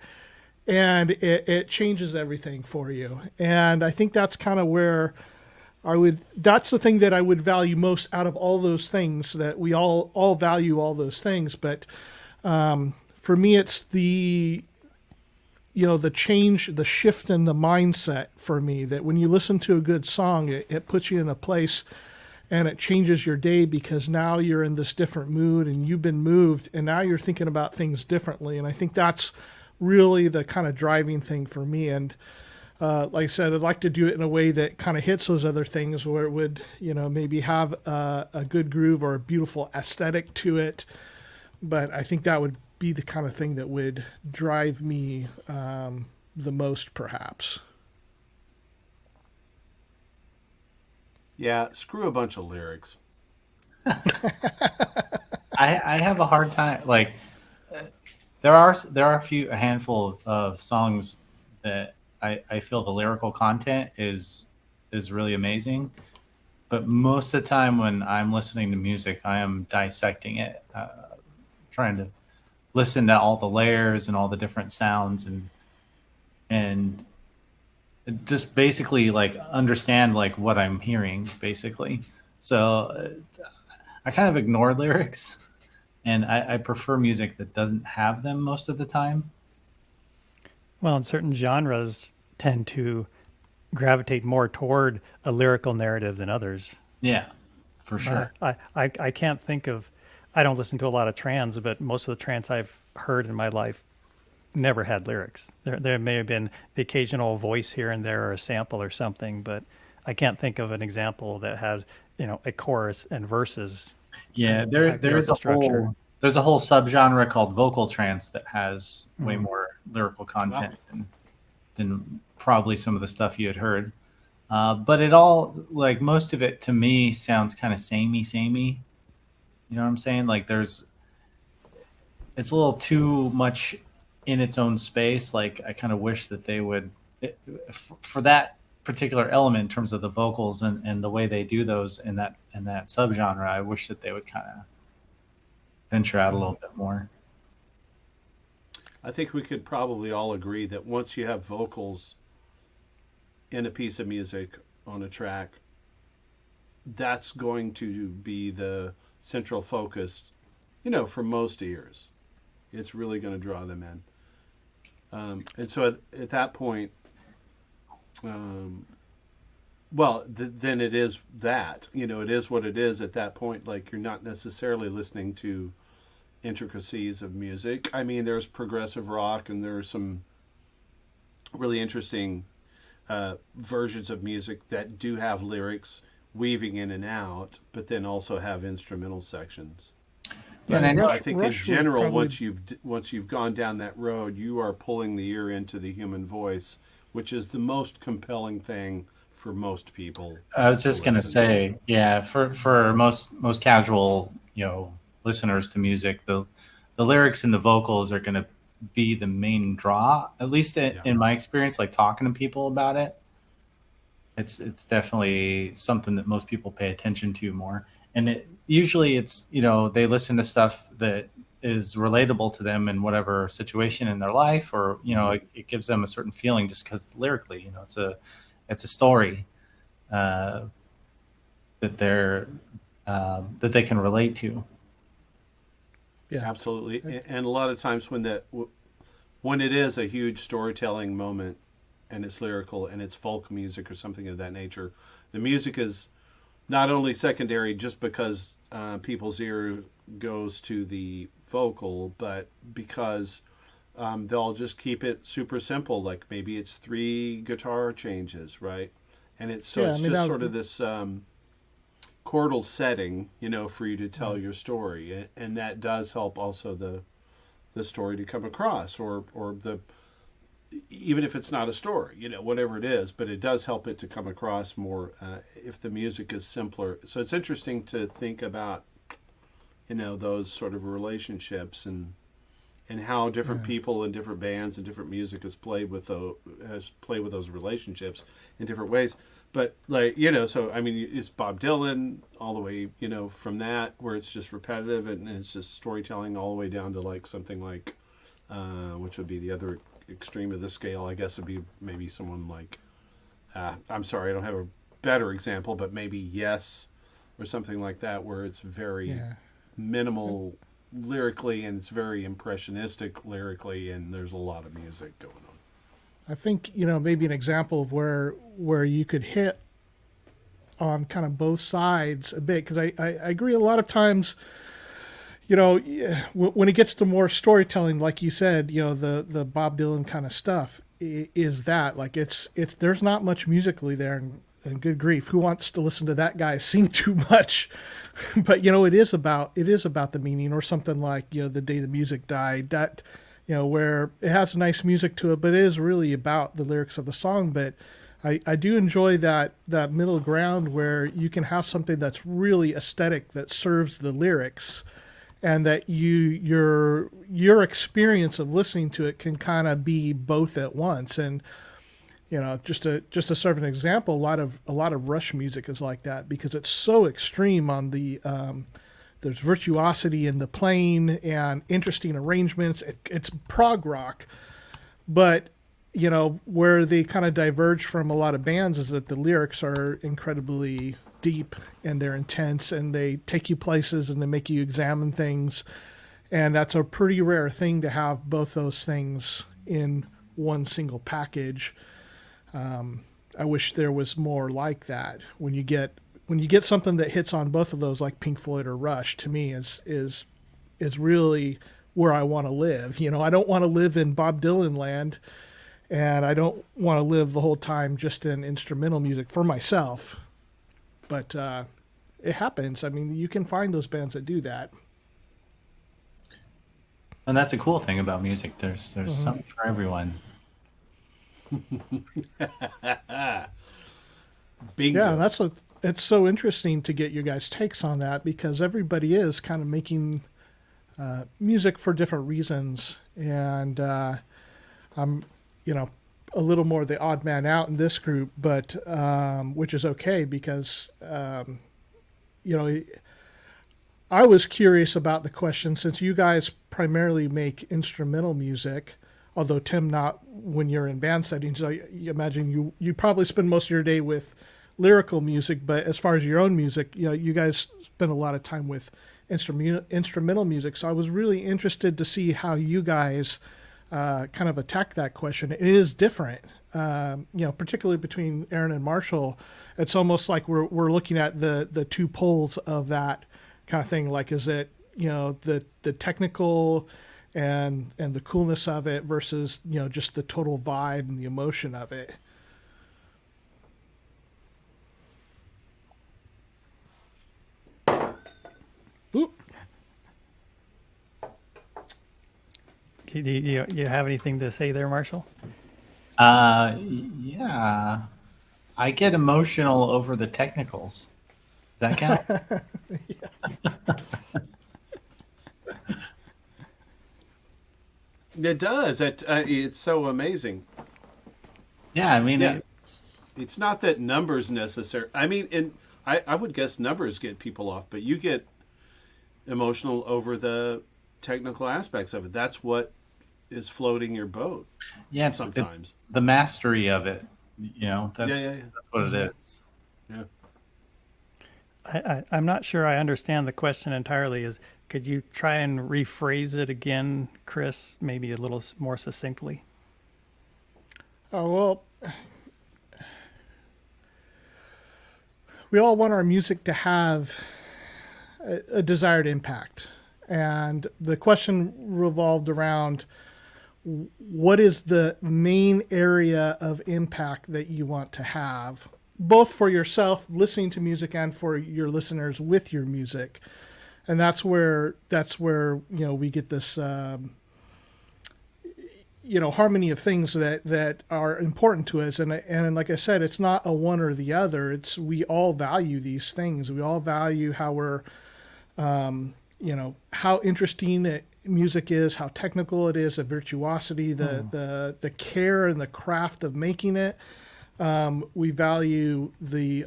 and it changes everything for you. And I think that's kind of where that's the thing that I would value most out of all those things. That we all value all those things, but for me it's the change, the shift in the mindset for me, that when you listen to a good song, it puts you in a place and it changes your day, because now you're in this different mood and you've been moved and now you're thinking about things differently. And I think that's really the kind of driving thing for me. And like I said, I'd like to do it in a way that kind of hits those other things, where it would, maybe have a good groove or a beautiful aesthetic to it. But I think that would be the kind of thing that would drive me the most, perhaps. Yeah, screw a bunch of lyrics. I have a hard time. Like, there are a handful of songs that I feel the lyrical content is really amazing, but most of the time when I'm listening to music, I am dissecting it, trying to listen to all the layers and all the different sounds and just basically like understand like what I'm hearing, basically. So I kind of ignore lyrics, and I prefer music that doesn't have them most of the time. Well, and certain genres tend to gravitate more toward a lyrical narrative than others. Yeah, for sure. I can't think of, I don't listen to a lot of trance, but most of the trance I've heard in my life never had lyrics. There may have been the occasional voice here and there or a sample or something, but I can't think of an example that has, a chorus and verses. Yeah, there's a whole subgenre called vocal trance that has way more lyrical content than probably some of the stuff you had heard. But it all, like most of it to me, sounds kind of samey. You know what I'm saying? Like it's a little too much in its own space. Like I kind of wish that they would, for that particular element in terms of the vocals and the way they do those in that subgenre. I wish that they would kind of venture out a little bit more. I think we could probably all agree that once you have vocals in a piece of music on a track, that's going to be the central focus, for most ears. It's really going to draw them in. And so at that point, then it is that, it is what it is at that point. Like, you're not necessarily listening to intricacies of music. I mean, there's progressive rock and there's some really interesting versions of music that do have lyrics weaving in and out, but then also have instrumental sections. Yeah, and I think in Rush would general, probably- once you've gone down that road, you are pulling the ear into the human voice, which is the most compelling thing for most people. I was just going to listen say, yeah, for most casual, listeners to music, the lyrics and the vocals are going to be the main draw, at least in my experience, like talking to people about it. It's definitely something that most people pay attention to more. And usually it's, they listen to stuff that is relatable to them in whatever situation in their life, or, it gives them a certain feeling just because lyrically, it's a story that they can relate to. Yeah. Absolutely. And a lot of times when it is a huge storytelling moment and it's lyrical and it's folk music or something of that nature, the music is not only secondary just because people's ear goes to the vocal, but because they'll just keep it super simple. Like maybe it's 3 guitar changes, right? And it's just sort of this chordal setting, for you to tell your story, and that does help also the story to come across, or even if it's not a story, whatever it is, but it does help it to come across more if the music is simpler. So it's interesting to think about, those sort of relationships and how different people and different bands and different music has played with those relationships in different ways. But so I mean, it's Bob Dylan all the way, from that where it's just repetitive and it's just storytelling, all the way down to like something like, which would be the other extreme of the scale, I guess, would be maybe someone like, I'm sorry, I don't have a better example, but maybe Yes, or something like that, where it's very minimal lyrically and it's very impressionistic lyrically, and there's a lot of music going on. I think, maybe an example of where you could hit on kind of both sides a bit, because I agree a lot of times, when it gets to more storytelling, like you said, the Bob Dylan kind of stuff is that, like, it's there's not much musically there, and good grief, who wants to listen to that guy sing too much? But it is about the meaning, or something like, The Day the Music Died, that, where it has nice music to it, but it is really about the lyrics of the song. But I do enjoy that middle ground where you can have something that's really aesthetic that serves the lyrics, and that your experience of listening to it can kind of be both at once. And just to serve an example, a lot of Rush music is like that, because it's so extreme on the there's virtuosity in the playing and interesting arrangements. It's prog rock, but where they kind of diverge from a lot of bands is that the lyrics are incredibly deep and they're intense, and they take you places and they make you examine things. And that's a pretty rare thing, to have both those things in one single package. I wish there was more like that. When you get something that hits on both of those, like Pink Floyd or Rush, to me is really where I want to live. I don't want to live in Bob Dylan land, and I don't want to live the whole time just in instrumental music for myself. But it happens. I mean, you can find those bands that do that. And that's a cool thing about music. There's something for everyone. Bingo. Yeah, that's what. It's so interesting to get your guys' takes on that, because everybody is kind of making music for different reasons, and I'm a little more the odd man out in this group, but which is okay because you know, I was curious about the question since you guys primarily make instrumental music, although Tim not when you're in band settings. So you imagine you probably spend most of your day with lyrical music, but as far as your own music, you know, you guys spend a lot of time with instrumental music. So I was really interested to see how you guys kind of attack that question. It is different, you know, particularly between Aaron and Marshall. It's almost like we're looking at the two poles of that kind of thing. Like, is it, you know, the technical and the coolness of it versus, you know, just the total vibe and the emotion of it. Oop. Do you have anything to say there, Marshall? Yeah. I get emotional over the technicals. Does that count? It does. It's so amazing. Yeah, I mean, Yeah. It's not that numbers necessary. I mean, and I would guess numbers get people off, but you get emotional over the technical aspects of it. That's what is floating your boat. yeah, it's sometimes. the mastery of it. You know, that's Yeah. that's what it is. Yeah. I'm not sure I understand the question entirely. Could you try and rephrase it again, Cryss, maybe a little more succinctly? Oh, well, we all want our music to have a desired impact. And the question revolved around what is the main area of impact that you want to have, both for yourself listening to music and for your listeners with your music. And that's where you know, we get this you know, harmony of things that are important to us. And like I said, it's not a one or the other. It's we all value these things. We all value how we're you know, how interesting music is, how technical it is, the virtuosity, the care and the craft of making it. We value the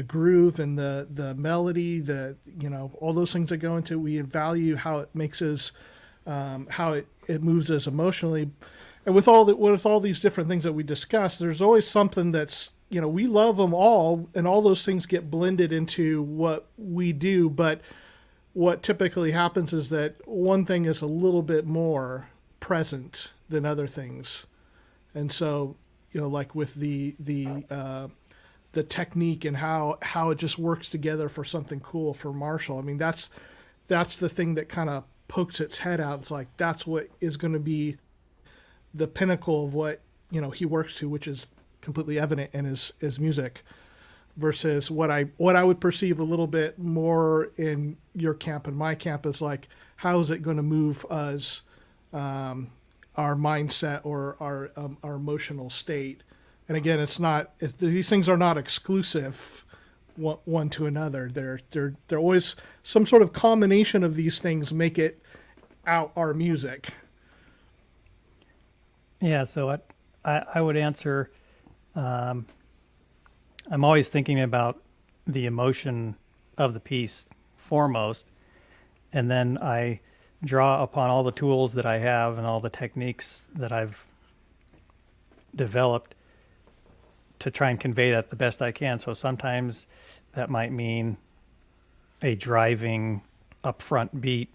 groove and the melody, you know, all those things that go into it. We value how it makes us, how it moves us emotionally. And with all these different things that we discuss, there's always something that's, you know, we love them all, and all those things get blended into what we do. But what typically happens is that one thing is a little bit more present than other things. And so, you know, like with the technique and how it just works together for something cool for Marshall. I mean, that's the thing that kind of pokes its head out. It's like, that's what is going to be the pinnacle of what, you know, he works to, which is completely evident in his music, versus what I would perceive a little bit more in your camp and my camp is like, how is it going to move us, our mindset or our emotional state. And again, these things are not exclusive one to another. They're always some sort of combination of these things make it out our music. Yeah, so I would answer, I'm always thinking about the emotion of the piece foremost, and then I draw upon all the tools that I have and all the techniques that I've developed to try and convey that the best I can. So sometimes that might mean a driving upfront beat,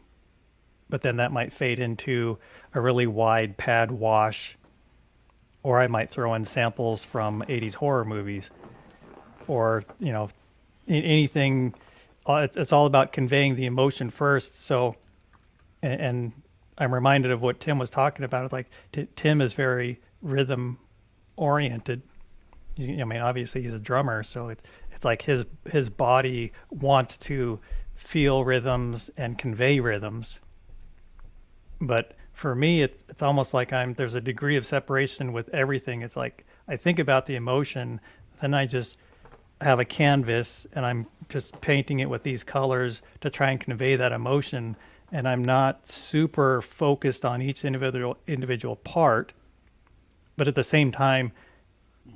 but then that might fade into a really wide pad wash, or I might throw in samples from 80s horror movies, or, you know, anything. It's all about conveying the emotion first. So, and I'm reminded of what Tim was talking about. It's like Tim is very rhythm oriented. I mean, obviously he's a drummer, so it's like his body wants to feel rhythms and convey rhythms. But for me, it's almost like there's a degree of separation with everything. It's like I think about the emotion, then I just have a canvas and I'm just painting it with these colors to try and convey that emotion. And I'm not super focused on each individual part, But at the same time,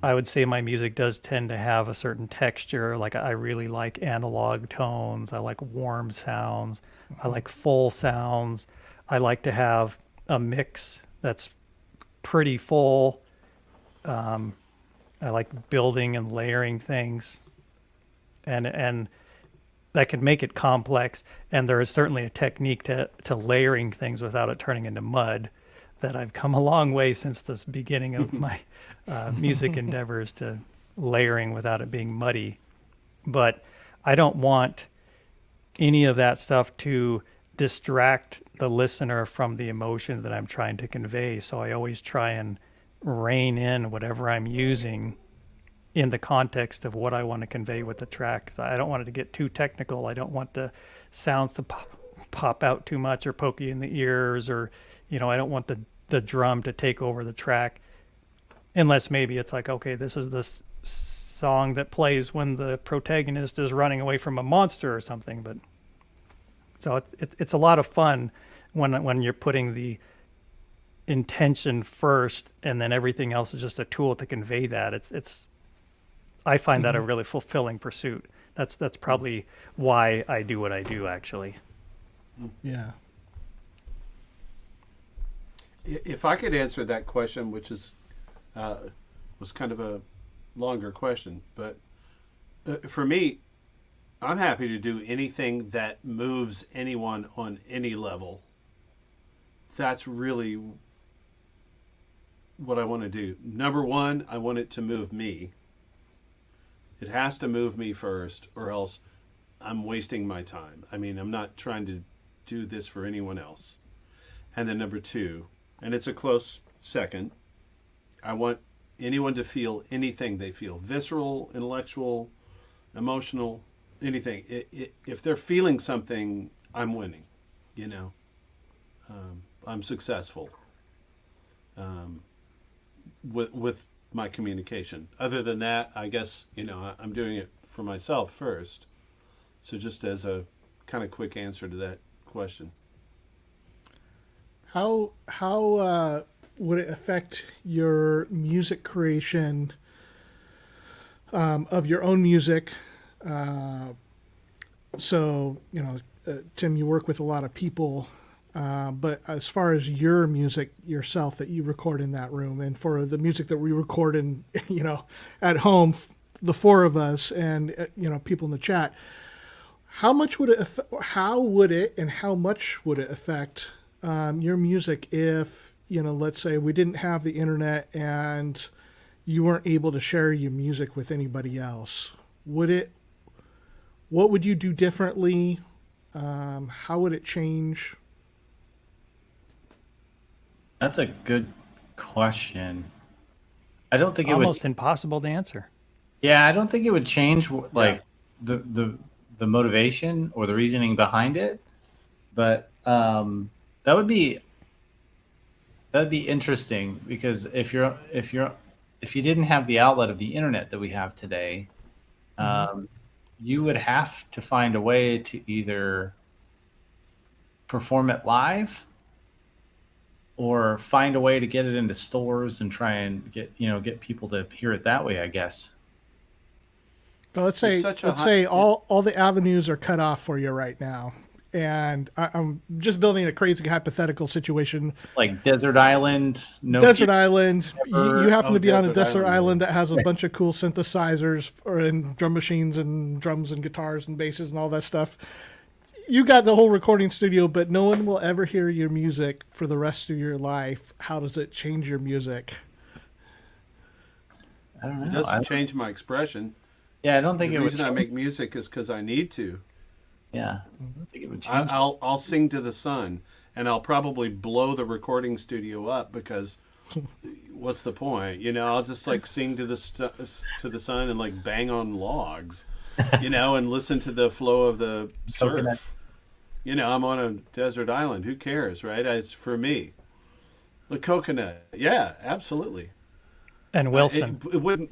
I would say my music does tend to have a certain texture. Like I really like analog tones. I like warm sounds. I like full sounds. I like to have a mix that's pretty full. I like building and layering things, and that can make it complex. And there is certainly a technique to layering things without it turning into mud that I've come a long way since the beginning of my music endeavors to layering without it being muddy. But I don't want any of that stuff to distract the listener from the emotion that I'm trying to convey. So I always try and rein in whatever I'm using in the context of what I want to convey with the track. So I don't want it to get too technical. I don't want the sounds to pop out too much or poke you in the ears, or, I don't want the drum to take over the track, unless maybe it's like, okay, this is the song that plays when the protagonist is running away from a monster or something. But so it's a lot of fun when you're putting the intention first, and then everything else is just a tool to convey that. I find that a really fulfilling pursuit. That's probably why I do what I do, actually. Yeah. If I could answer that question, which is was kind of a longer question, but for me, I'm happy to do anything that moves anyone on any level. That's really what I want to do. Number one, I want it to move me. It has to move me first, or else I'm wasting my time. I mean, I'm not trying to do this for anyone else. And then number two, and it's a close second, I want anyone to feel anything they feel, visceral, intellectual, emotional, anything. If they're feeling something, I'm winning, I'm successful with my communication. Other than that, I guess, I'm doing it for myself first. So just as a kind of quick answer to that question. How would it affect your music creation, of your own music? So, Tim, you work with a lot of people, but as far as your music yourself that you record in that room, and for the music that we record in, at home, the four of us and, people in the chat, how much would it, how would it, and how much would it affect your music if, let's say we didn't have the internet and you weren't able to share your music with anybody else? What would you do differently? How would it change? That's a good question. I don't think Almost impossible to answer. Yeah, I don't think it would change the motivation or the reasoning behind it, but that'd be interesting, because if you didn't have the outlet of the internet that we have today, you would have to find a way to either perform it live or find a way to get it into stores and try and get people to hear it that way, I guess. Well, let's say all the avenues are cut off for you right now, and I'm just building a crazy hypothetical situation. Like desert island. Island. You happen to be on a desert island that has a bunch of cool synthesizers and drum machines and drums and guitars and basses and all that stuff. You got the whole recording studio, but no one will ever hear your music for the rest of your life. How does it change your music? I don't know. It doesn't change my expression. Yeah, I don't think the it would. The reason I make music is because I need to. Yeah, I don't think it would change. I'll sing to the sun, and I'll probably blow the recording studio up, because what's the point? I'll just sing to the sun and bang on logs, and listen to the flow of the surf. Coconut. I'm on a desert island. Who cares, right? It's for me. The coconut. Yeah, absolutely. And Wilson. It wouldn't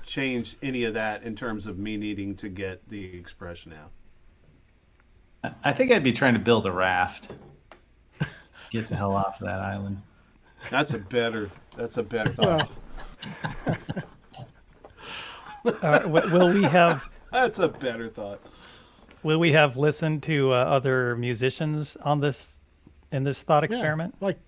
change any of that in terms of me needing to get the expression out. I think I'd be trying to build a raft. Get the hell off of that island. That's a better thought. Will we have That's a better thought. listened to other musicians on this in this thought experiment? Yeah, like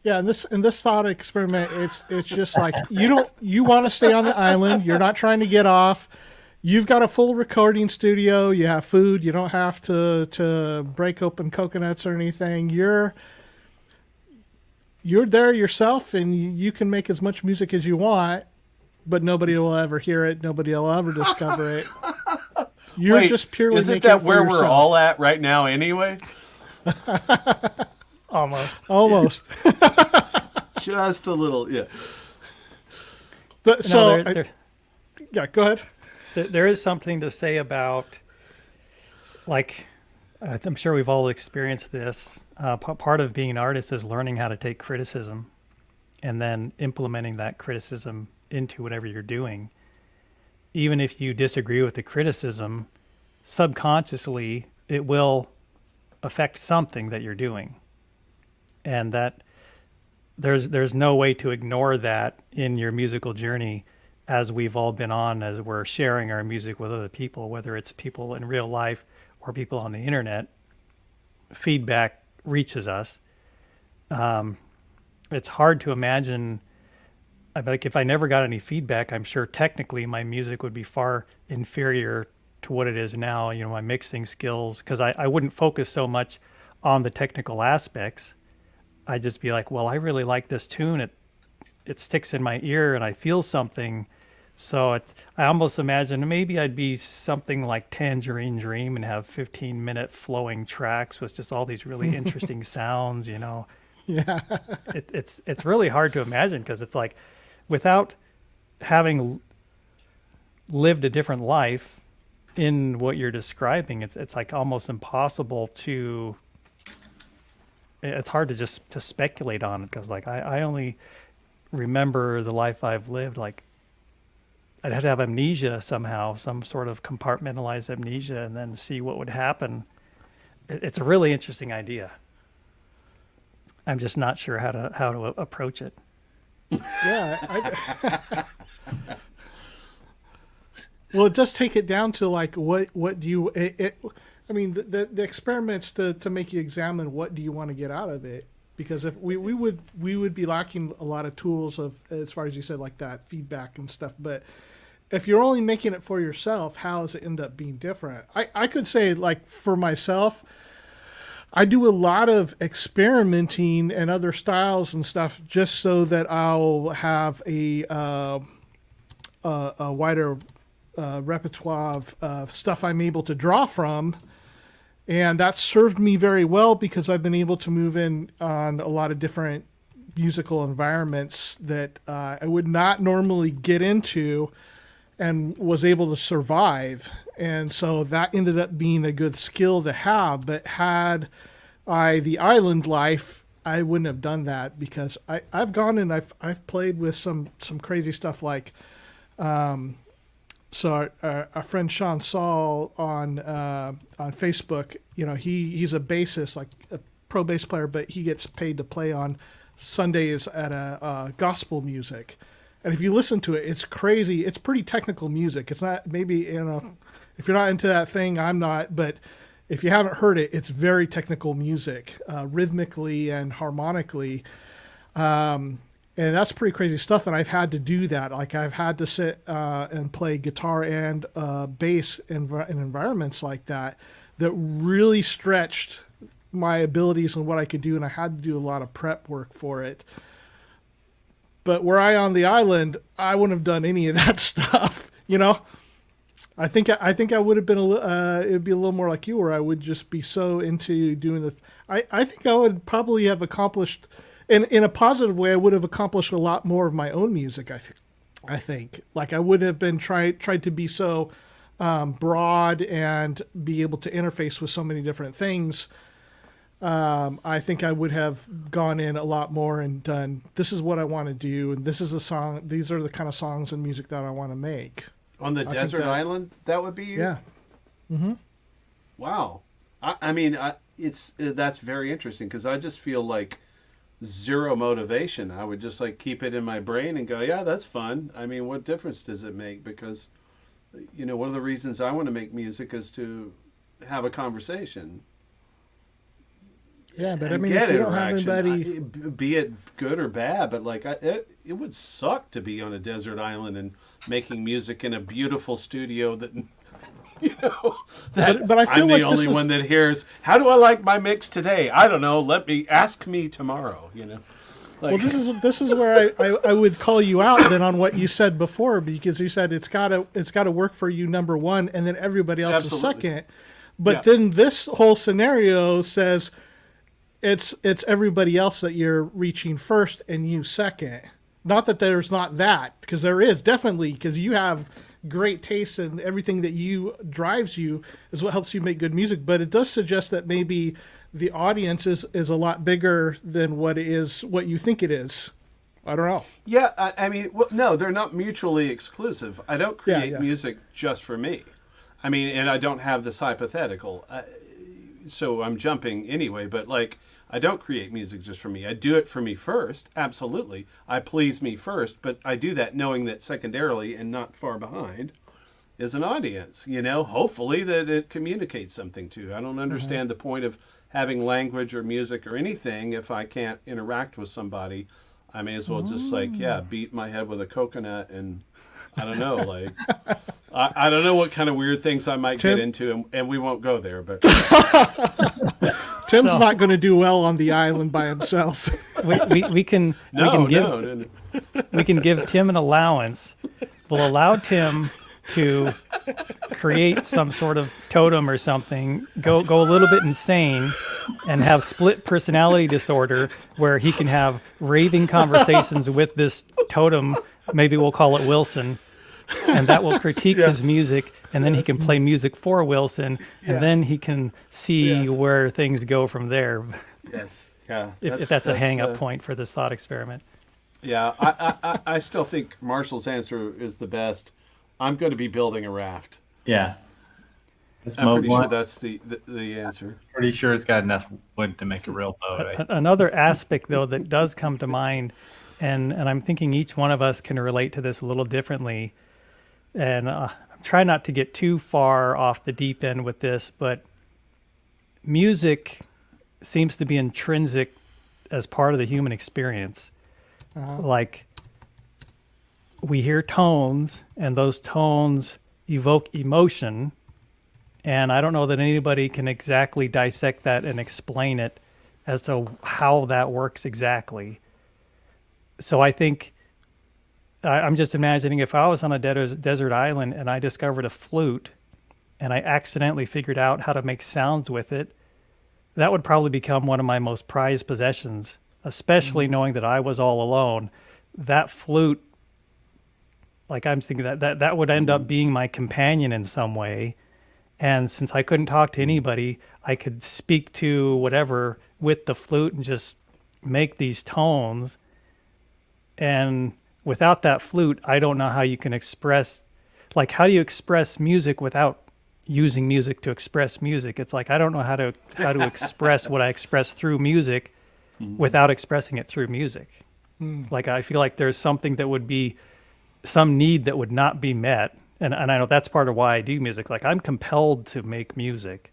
yeah, in this thought experiment, it's just like you want to stay on the island. You're not trying to get off. You've got a full recording studio. You have food. You don't have to break open coconuts or anything. You're there yourself, and you can make as much music as you want, but nobody will ever hear it. Nobody will ever discover it. You're just purely isn't making that it for where yourself. we're all at right now anyway? Almost. Just a little, yeah. So yeah, go ahead. There is something to say about, like, I'm sure we've all experienced this. Part of being an artist is learning how to take criticism and then implementing that criticism into whatever you're doing. Even if you disagree with the criticism, subconsciously it will affect something that you're doing. And that there's no way to ignore that in your musical journey, as we've all been on, as we're sharing our music with other people, whether it's people in real life or people on the internet. Feedback reaches us. It's hard to imagine. Like, if I never got any feedback, I'm sure technically my music would be far inferior to what it is now. You know, my mixing skills, because I wouldn't focus so much on the technical aspects. I'd just be like, well, I really like this tune. It sticks in my ear and I feel something. So I almost imagine maybe I'd be something like Tangerine Dream and have 15-minute flowing tracks with just all these really interesting sounds, you know. Yeah. It's really hard to imagine, because it's like, without having lived a different life in what you're describing, it's like almost impossible to. It's hard to speculate on it, because like I only remember the life I've lived. Like, I'd have to have amnesia somehow, some sort of compartmentalized amnesia, and then see what would happen. It's a really interesting idea. I'm just not sure how to approach it. Yeah. Well, it does take it down to like what do you I mean, the experiments to make you examine what do you want to get out of it, because if we would be lacking a lot of tools of, as far as you said, like that feedback and stuff. But if you're only making it for yourself, how does it end up being different? I could say, like, for myself, I do a lot of experimenting and other styles and stuff just so that I'll have a wider repertoire of stuff I'm able to draw from. And that served me very well, because I've been able to move in on a lot of different musical environments that I would not normally get into, and was able to survive. And so that ended up being a good skill to have. But had I the island life, I wouldn't have done that, because I've gone and I've played with some crazy stuff, like so our friend Sean Saul on Facebook, you know, he's a bassist, like a pro bass player, but he gets paid to play on Sundays at a gospel music. And if you listen to it, it's crazy. It's pretty technical music. It's not, maybe, you know, if you're not into that thing, I'm not, but if you haven't heard it, it's very technical music, rhythmically and harmonically. And that's pretty crazy stuff. And I've had to do that. Like, I've had to sit and play guitar and bass in environments like that really stretched my abilities and what I could do. And I had to do a lot of prep work for it. But were I on the island, I wouldn't have done any of that stuff. You know, I think I would have been it'd be a little more like you, where I would just be so into doing this. I think I would probably have accomplished, in a positive way, I would have accomplished a lot more of my own music. I think like I would have been tried to be so broad and be able to interface with so many different things. I think I would have gone in a lot more and done, this is what I want to do, and this is a song, these are the kind of songs and music that I want to make. On the desert island, that would be you? Yeah. Mm-hmm. Wow. I mean, it's that's very interesting, because I just feel like zero motivation, I would just like keep it in my brain and go, yeah, that's fun. I mean, what difference does it make? Because, one of the reasons I want to make music is to have a conversation. Yeah, but I And mean, get if you don't have interaction, anybody, be it good or bad, but like it would suck to be on a desert island and making music in a beautiful studio that but I feel I'm like the only one that hears. How do I like my mix today? I don't know. Ask me tomorrow. Well, this is where I would call you out then on what you said before, because you said it's gotta work for you, number one, and then everybody else is Absolutely. second. But Yeah. then this whole scenario says it's everybody else that you're reaching first and you second. Not that there's not that, because there is definitely, because you have great taste and everything that you drives you is what helps you make good music. But it does suggest that maybe the audience is a lot bigger than what you think it is. I don't know. Yeah, I mean, well, no, they're not mutually exclusive. I don't create music just for me. I mean, and I don't have this hypothetical, so I'm jumping anyway. But like, I don't create music just for me. I do it for me first, absolutely. I please me first, but I do that knowing that secondarily and not far behind is an audience. Hopefully that it communicates something to. I don't understand the point of having language or music or anything if I can't interact with somebody. I may as well just beat my head with a coconut and I don't know, like I don't know what kind of weird things I might get into, and we won't go there. But Tim's not going to do well on the island by himself. We can give Tim an allowance. We'll allow Tim to create some sort of totem or something, go a little bit insane, and have split personality disorder where he can have raving conversations with this totem. Maybe we'll call it Wilson, and that will critique his music, and then he can play music for Wilson, and then he can see where things go from there. Yes, yeah. If that's a hang-up point for this thought experiment. Yeah, I still think Marshall's answer is the best. I'm going to be building a raft. Yeah. I'm pretty sure that's the answer. Pretty sure it's got enough wood to make a real boat. Another aspect, though, that does come to mind, and I'm thinking each one of us can relate to this a little differently, and I'm trying not to get too far off the deep end with this, but music seems to be intrinsic as part of the human experience. Like, we hear tones, and those tones evoke emotion, and I don't know that anybody can exactly dissect that and explain it as to how that works exactly. So I think I'm just imagining if I was on a desert island and I discovered a flute and I accidentally figured out how to make sounds with it, that would probably become one of my most prized possessions, especially knowing that I was all alone. That flute, like I'm thinking that would end up being my companion in some way. And since I couldn't talk to anybody, I could speak to whatever with the flute and just make these tones. And without that flute, I don't know how you can express, like, how do you express music without using music to express music? It's like, I don't know how to express what I express through music without expressing it through music. Like, I feel like there's something that would be some need that would not be met. And I know that's part of why I do music. Like, I'm compelled to make music.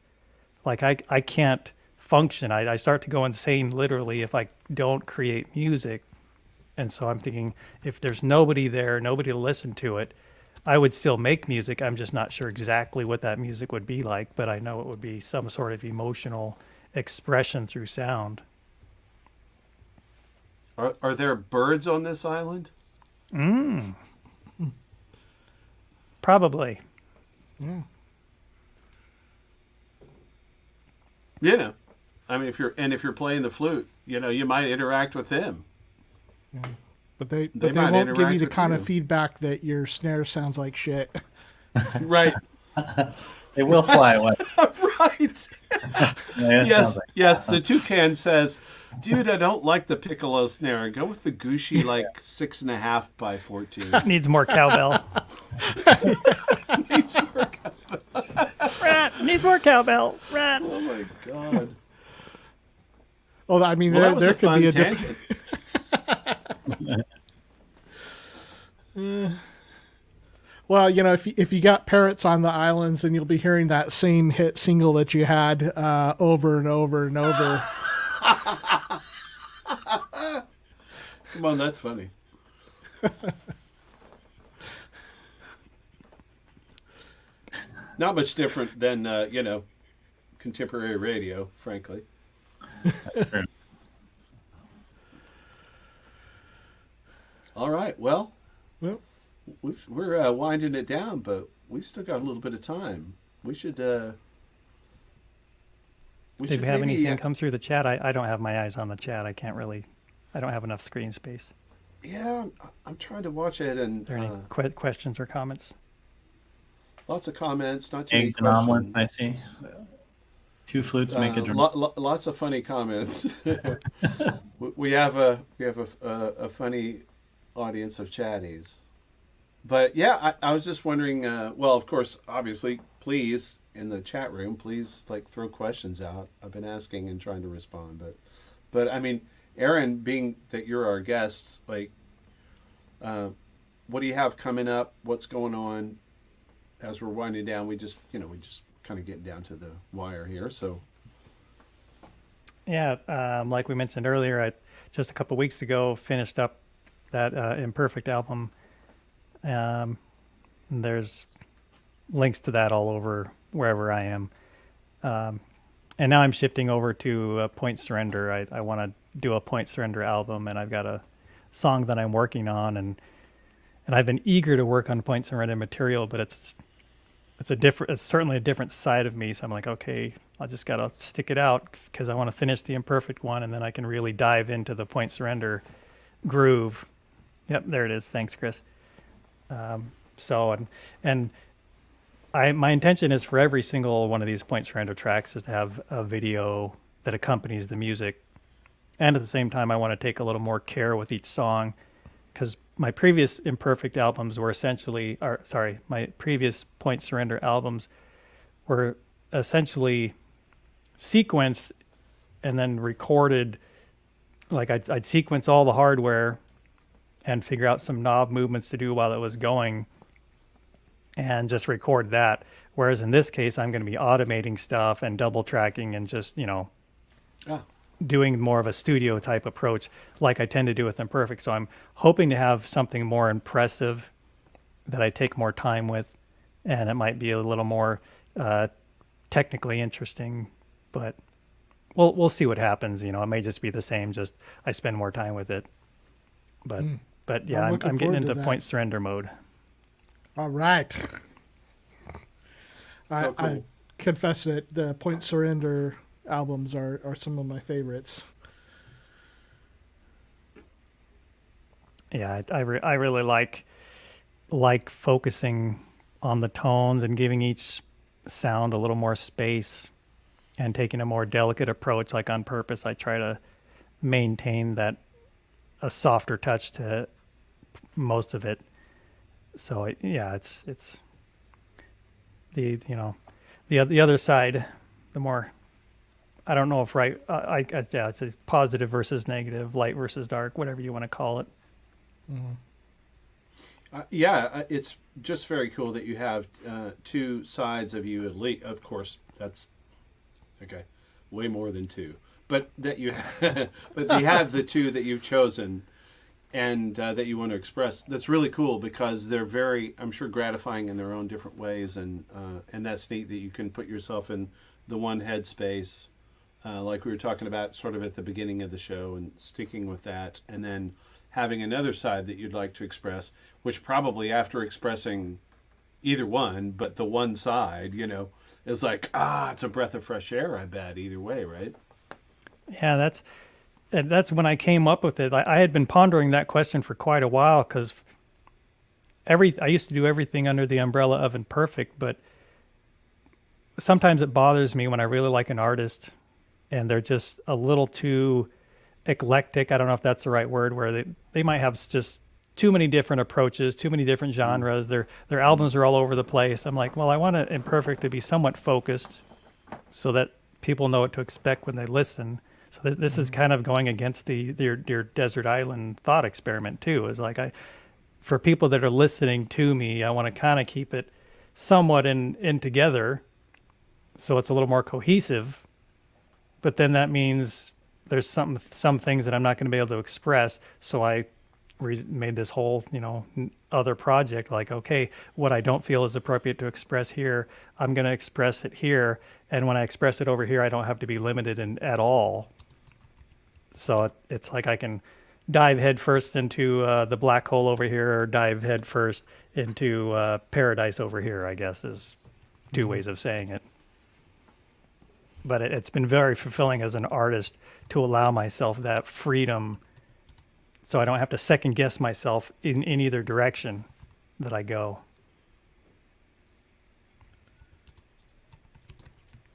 Like, I can't function. I start to go insane literally if I don't create music. And so I'm thinking, if there's nobody there, nobody to listen to it, I would still make music. I'm just not sure exactly what that music would be like, but I know it would be some sort of emotional expression through sound. Are there birds on this island? Probably. I mean, if you're playing the flute, you might interact with them. But they might won't give you interact the with kind of you. feedback that your snare sounds like shit. Right. It will fly away. Right. Yeah, Yes. The toucan says, "Dude, I don't like the piccolo snare. Go with the Gucci 6.5 by 14." Needs more cowbell. Needs more cowbell. Rat needs more cowbell. Rat. Oh my god. Oh, I mean, Well, that was there a could fun be a tangent. different. Well, you know, if you got parrots on the islands, then you'll be hearing that same hit single that you had over and over and over. Come on, that's funny. Not much different than contemporary radio, frankly. True. All right. Well, Well, we're winding it down, but we've still got a little bit of time. We should. We Did should we have maybe, anything come through the chat? I don't have my eyes on the chat. I don't have enough screen space. Yeah, I'm trying to watch it, and Are there any questions or comments? lots of comments. Not too many Eggs and omelets, questions. I see. Two flutes make a drum. Lots of funny comments. we have a funny audience of chatties. But yeah, I was just wondering. Well, of course, obviously, please in the chat room, please throw questions out. I've been asking and trying to respond, but I mean, Aaron, being that you're our guest, what do you have coming up? What's going on as we're winding down? We just kind of getting down to the wire here. So Yeah, like we mentioned earlier, I just a couple weeks ago finished up that Imperfect album. There's links to that all over wherever I am. And now I'm shifting over to Point Surrender. I want to do a Point Surrender album, and I've got a song that I'm working on, and I've been eager to work on Point Surrender material, but it's certainly a different side of me. So I'm like, okay, I just got to stick it out because I want to finish the Imperfect one, and then I can really dive into the Point Surrender groove. Yep, there it is. Thanks, Chris. My intention is for every single one of these Point Surrender tracks is to have a video that accompanies the music. And at the same time, I want to take a little more care with each song, because my previous Imperfect albums were my previous Point Surrender albums were essentially sequenced and then recorded. Like I'd sequence all the hardware and figure out some knob movements to do while it was going and just record that. Whereas in this case, I'm going to be automating stuff and double tracking and just, doing more of a studio type approach like I tend to do with Imperfect. So I'm hoping to have something more impressive that I take more time with, and it might be a little more technically interesting, but we'll see what happens. It may just be the same, just I spend more time with it. But yeah, I'm getting forward into to that. Point Surrender mode. all right. So cool. I confess that the Point Surrender albums are some of my favorites. Yeah, I really like focusing on the tones and giving each sound a little more space and taking a more delicate approach. Like on purpose, I try to maintain a softer touch to most of it. So it's the other side, the more, I don't know if it's a positive versus negative, light versus dark, whatever you want to call it. It's just very cool that you have two sides of you at least. Of course, that's okay, way more than two. But that you have the two that you've chosen and that you want to express. That's really cool because they're very, I'm sure, gratifying in their own different ways, and that's neat that you can put yourself in the one headspace, like we were talking about sort of at the beginning of the show, and sticking with that, and then having another side that you'd like to express, which probably after expressing either one, but the one side, is like, it's a breath of fresh air, I bet, either way, right? Yeah, that's when I came up with it. I had been pondering that question for quite a while because I used to do everything under the umbrella of Imperfect, but sometimes it bothers me when I really like an artist and they're just a little too eclectic. I don't know if that's the right word, where they might have just too many different approaches, too many different genres. Their albums are all over the place. I'm like, well, I want Imperfect to be somewhat focused so that people know what to expect when they listen. So this is kind of going against your desert island thought experiment too. Is like for people that are listening to me, I want to kind of keep it somewhat in together, so it's a little more cohesive. But then that means there's some things that I'm not going to be able to express. So I made this whole other project. Like, okay, what I don't feel is appropriate to express here, I'm going to express it here. And when I express it over here, I don't have to be limited at all. So it's like I can dive headfirst into the black hole over here, or dive headfirst into paradise over here, I guess is two ways of saying it. But it's been very fulfilling as an artist to allow myself that freedom, so I don't have to second guess myself in either direction that I go.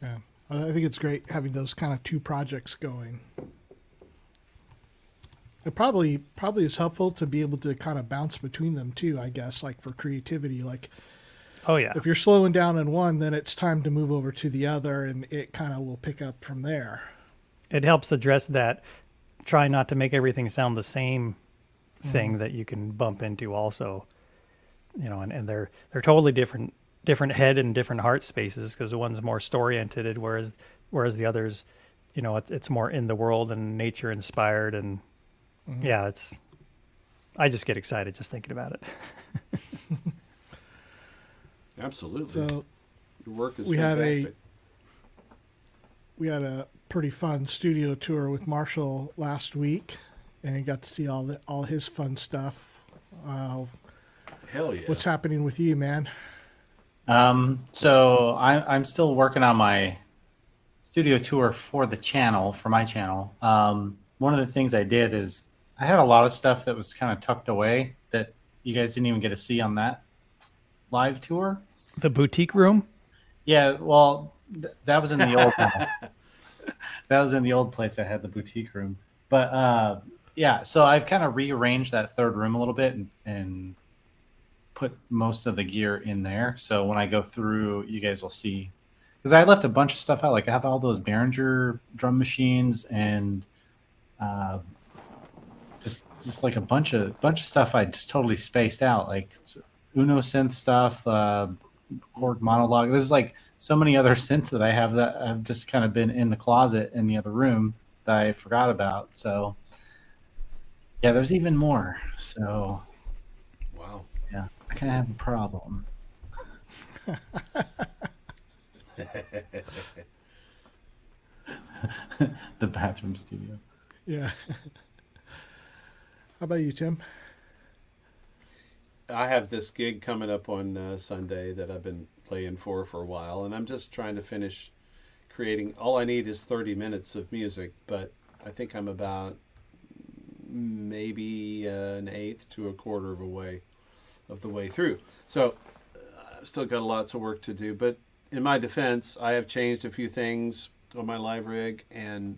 Yeah, I think it's great having those kind of two projects going. It probably is helpful to be able to kind of bounce between them too, I guess, like for creativity. Like, Oh yeah. if you're slowing down in one, then it's time to move over to the other, and it kind of will pick up from there. It helps address that. Try not to make everything sound the same thing that you can bump into also. And they're totally different head and different heart spaces, because the one's more story oriented, whereas the others, it's more in the world and nature inspired. And yeah, I just get excited just thinking about it. Absolutely. So your work is we fantastic. had a pretty fun studio tour with Marshall last week, and got to see all his fun stuff. Hell yeah. What's happening with you, man? So I'm still working on my studio tour for my channel. One of the things I did is I had a lot of stuff that was kind of tucked away that you guys didn't even get to see on that live tour. The boutique room? Yeah, well, that was in the old one. That was in the old place. I had the boutique room. But yeah, so I've kind of rearranged that third room a little bit and put most of the gear in there. So when I go through, you guys will see. Because I left a bunch of stuff out. Like I have all those Behringer drum machines and just like a bunch of stuff I just totally spaced out. Like Uno synth stuff, chord monologue. There's like so many other synths that I have that have just kind of been in the closet in the other room that I forgot about. So yeah, there's even more. So Wow. yeah, I kind of have a problem. The bathroom studio. Yeah. How about you, Tim? I have this gig coming up on Sunday that I've been playing for a while, and I'm just trying to finish creating. All I need is 30 minutes of music, but I think I'm about maybe an eighth to a quarter of the way through. So I've still got lots of work to do, but in my defense, I have changed a few things on my live rig, and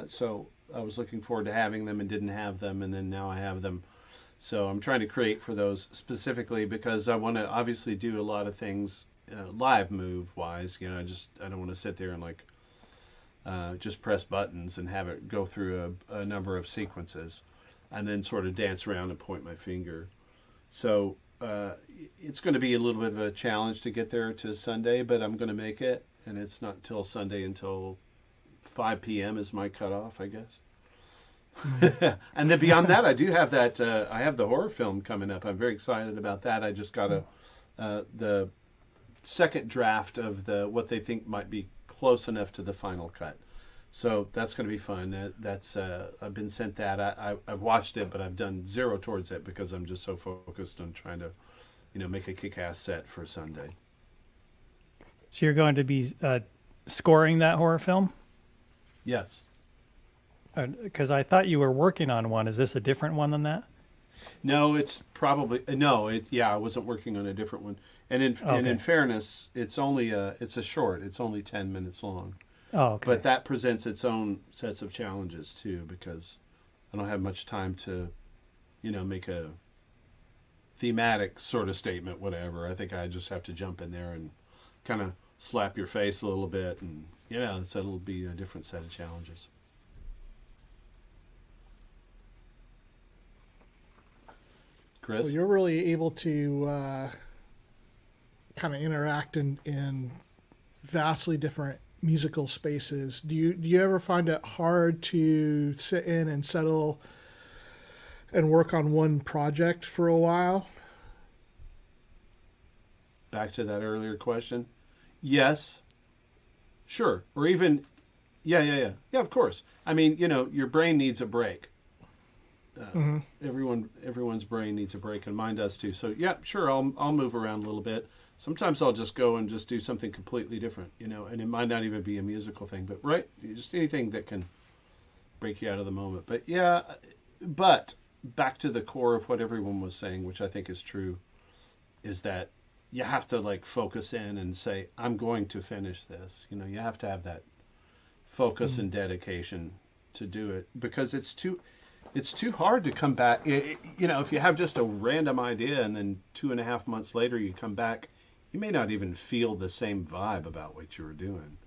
so I was looking forward to having them and didn't have them, and then now I have them. So I'm trying to create for those specifically because I want to obviously do a lot of things live move wise. I don't want to sit there and like just press buttons and have it go through a number of sequences and then sort of dance around and point my finger. So it's going to be a little bit of a challenge to get there to Sunday, but I'm going to make it. And it's not till Sunday until 5 p.m. is my cutoff, I guess. And then beyond that, I do have that. I have the horror film coming up. I'm very excited about that. I just got the second draft of what they think might be close enough to the final cut. So that's going to be fun. I've been sent that. I've watched it, but I've done zero towards it because I'm just so focused on trying to, make a kick-ass set for Sunday. So you're going to be scoring that horror film? Yes. Because I thought you were working on one. Is this a different one than that? No, it's probably no. I wasn't working on a different one. And in fairness, it's a short. It's only 10 minutes long. Oh, okay. But that presents its own sets of challenges too, because I don't have much time to, make a thematic sort of statement, whatever. I think I just have to jump in there and kind of slap your face a little bit, and it'll be a different set of challenges. Chris? Well, you're really able to kind of interact in vastly different musical spaces. Do you ever find it hard to sit in and settle and work on one project for a while? Back to that earlier question. Yes, sure. Or even, yeah, of course. I mean, your brain needs a break. Mm-hmm. Everyone's brain needs a break, and mine does too. So yeah, sure, I'll move around a little bit. Sometimes I'll just go and just do something completely different, and it might not even be a musical thing, but right, just anything that can break you out of the moment. But yeah, but back to the core of what everyone was saying, which I think is true, is that you have to like focus in and say, I'm going to finish this. You have to have that focus and dedication to do it, because it's too hard to come back. If you have just a random idea and then 2.5 months later you come back, you may not even feel the same vibe about what you were doing.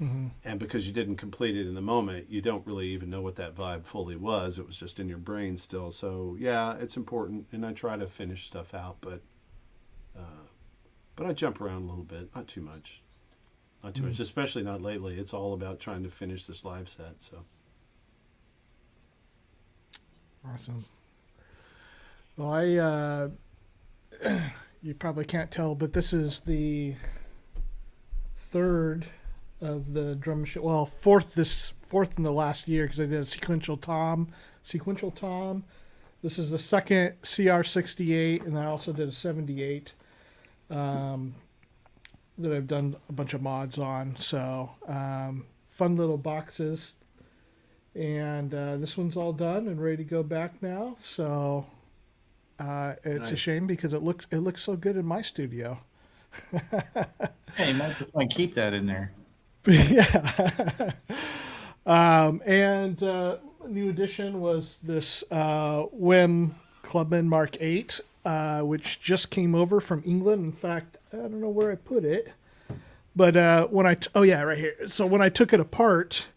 Mm-hmm. And because you didn't complete it in the moment, you don't really even know what that vibe fully was. It was just in your brain still. So yeah, it's important, and I try to finish stuff out, but I jump around a little bit, not too much, especially not lately. It's all about trying to finish this live set. So Awesome. Well, I you probably can't tell, but this is the third of the drum machine. Well, fourth in the last year, because I did a sequential tom. This is the second CR68, and I also did a 78 that I've done a bunch of mods on. So fun little boxes. And this one's all done and ready to go back now. So it's Nice. a shame because it looks so good in my studio. Hey, you might just want to keep that in there. Yeah. And new addition was this WEM Clubman Mark 8, which just came over from England. In fact, I don't know where I put it, but right here. So when I took it apart,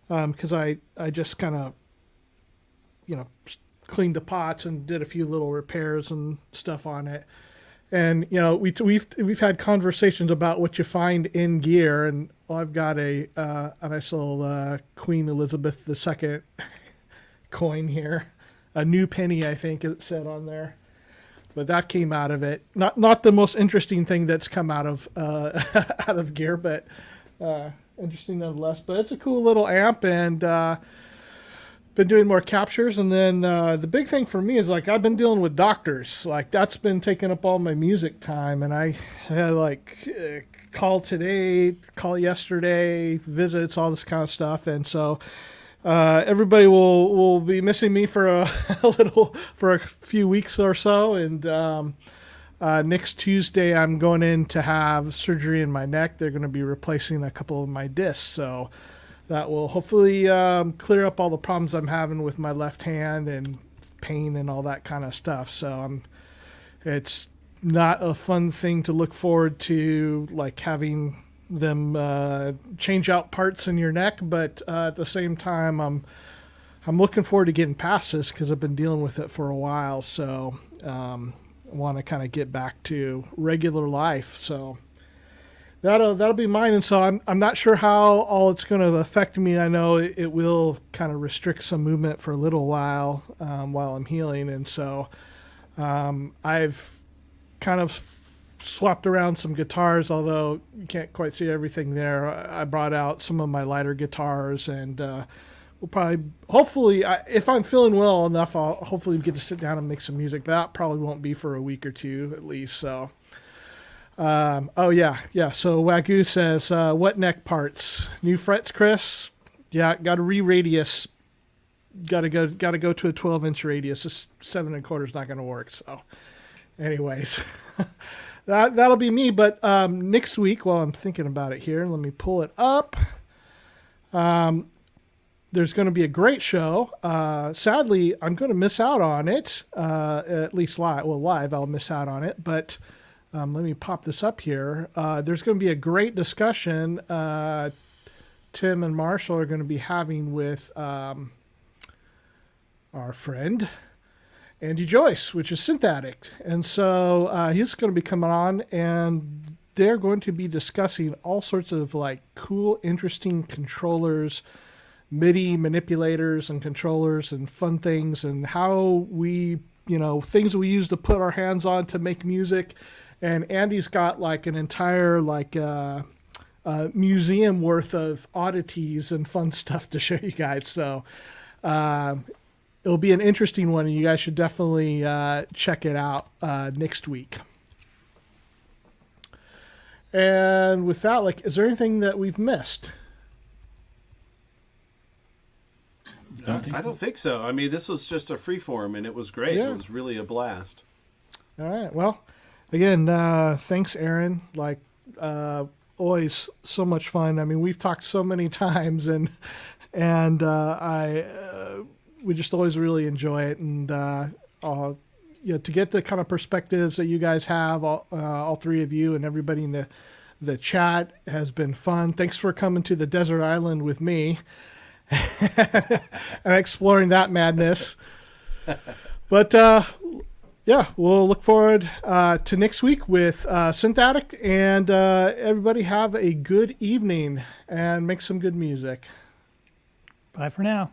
because I just kind of, cleaned the pots and did a few little repairs and stuff on it. And we've had conversations about what you find in gear, and I've got a nice little Queen Elizabeth II coin here, a new penny, I think it said on there, but that came out of it. Not the most interesting thing that's come out of out of gear, but interesting nonetheless. But it's a cool little amp, and been doing more captures. And then the big thing for me is, like, I've been dealing with doctors. Like, that's been taking up all my music time, and I had call today, call yesterday, visits, all this kind of stuff. And so everybody will be missing me for a few weeks or so. And next Tuesday I'm going in to have surgery in my neck. They're going to be replacing a couple of my discs, so that will hopefully clear up all the problems I'm having with my left hand and pain and all that kind of stuff. So it's not a fun thing to look forward to, like having them change out parts in your neck, but at the same time I'm looking forward to getting past this because I've been dealing with it for a while. So I want to kind of get back to regular life. So that'll be mine. And so I'm not sure how all it's going to affect me. I know it will kind of restrict some movement for a little while I'm healing. And so I've kind of swapped around some guitars, although you can't quite see everything there. I brought out some of my lighter guitars, and we'll probably, hopefully, if I'm feeling well enough, I'll hopefully get to sit down and make some music. But that probably won't be for a week or two at least. So So Wagyu says, what neck parts? New frets, Chris? Yeah, got to re-radius. Got to go to a 12-inch radius. This 7 1/4 is not going to work. So, anyways, that'll be me. But next week, while I'm thinking about it here, let me pull it up. There's going to be a great show. Sadly, I'm going to miss out on it. At least live. Well, live, I'll miss out on it. But let me pop this up here. There's going to be a great discussion Tim and Marshall are going to be having with our friend. Andy Joyce, which is Synth Addict. And so he's going to be coming on, and they're going to be discussing all sorts of like cool, interesting controllers, MIDI manipulators and controllers and fun things, and how we, things we use to put our hands on to make music. And Andy's got like an entire museum worth of oddities and fun stuff to show you guys. So it'll be an interesting one, and you guys should definitely check it out next week. And with that, is there anything that we've missed? I don't think so. I mean, this was just a free form, and it was great. Yeah. It was really a blast. All right. Well, again, thanks, Aaron. Always so much fun. I mean, we've talked so many times, and we just always really enjoy it. And to get the kind of perspectives that you guys have, all three of you and everybody in the chat has been fun. Thanks for coming to the desert island with me. And exploring that madness. But we'll look forward to next week with Synth Addict, and everybody have a good evening and make some good music. Bye for now.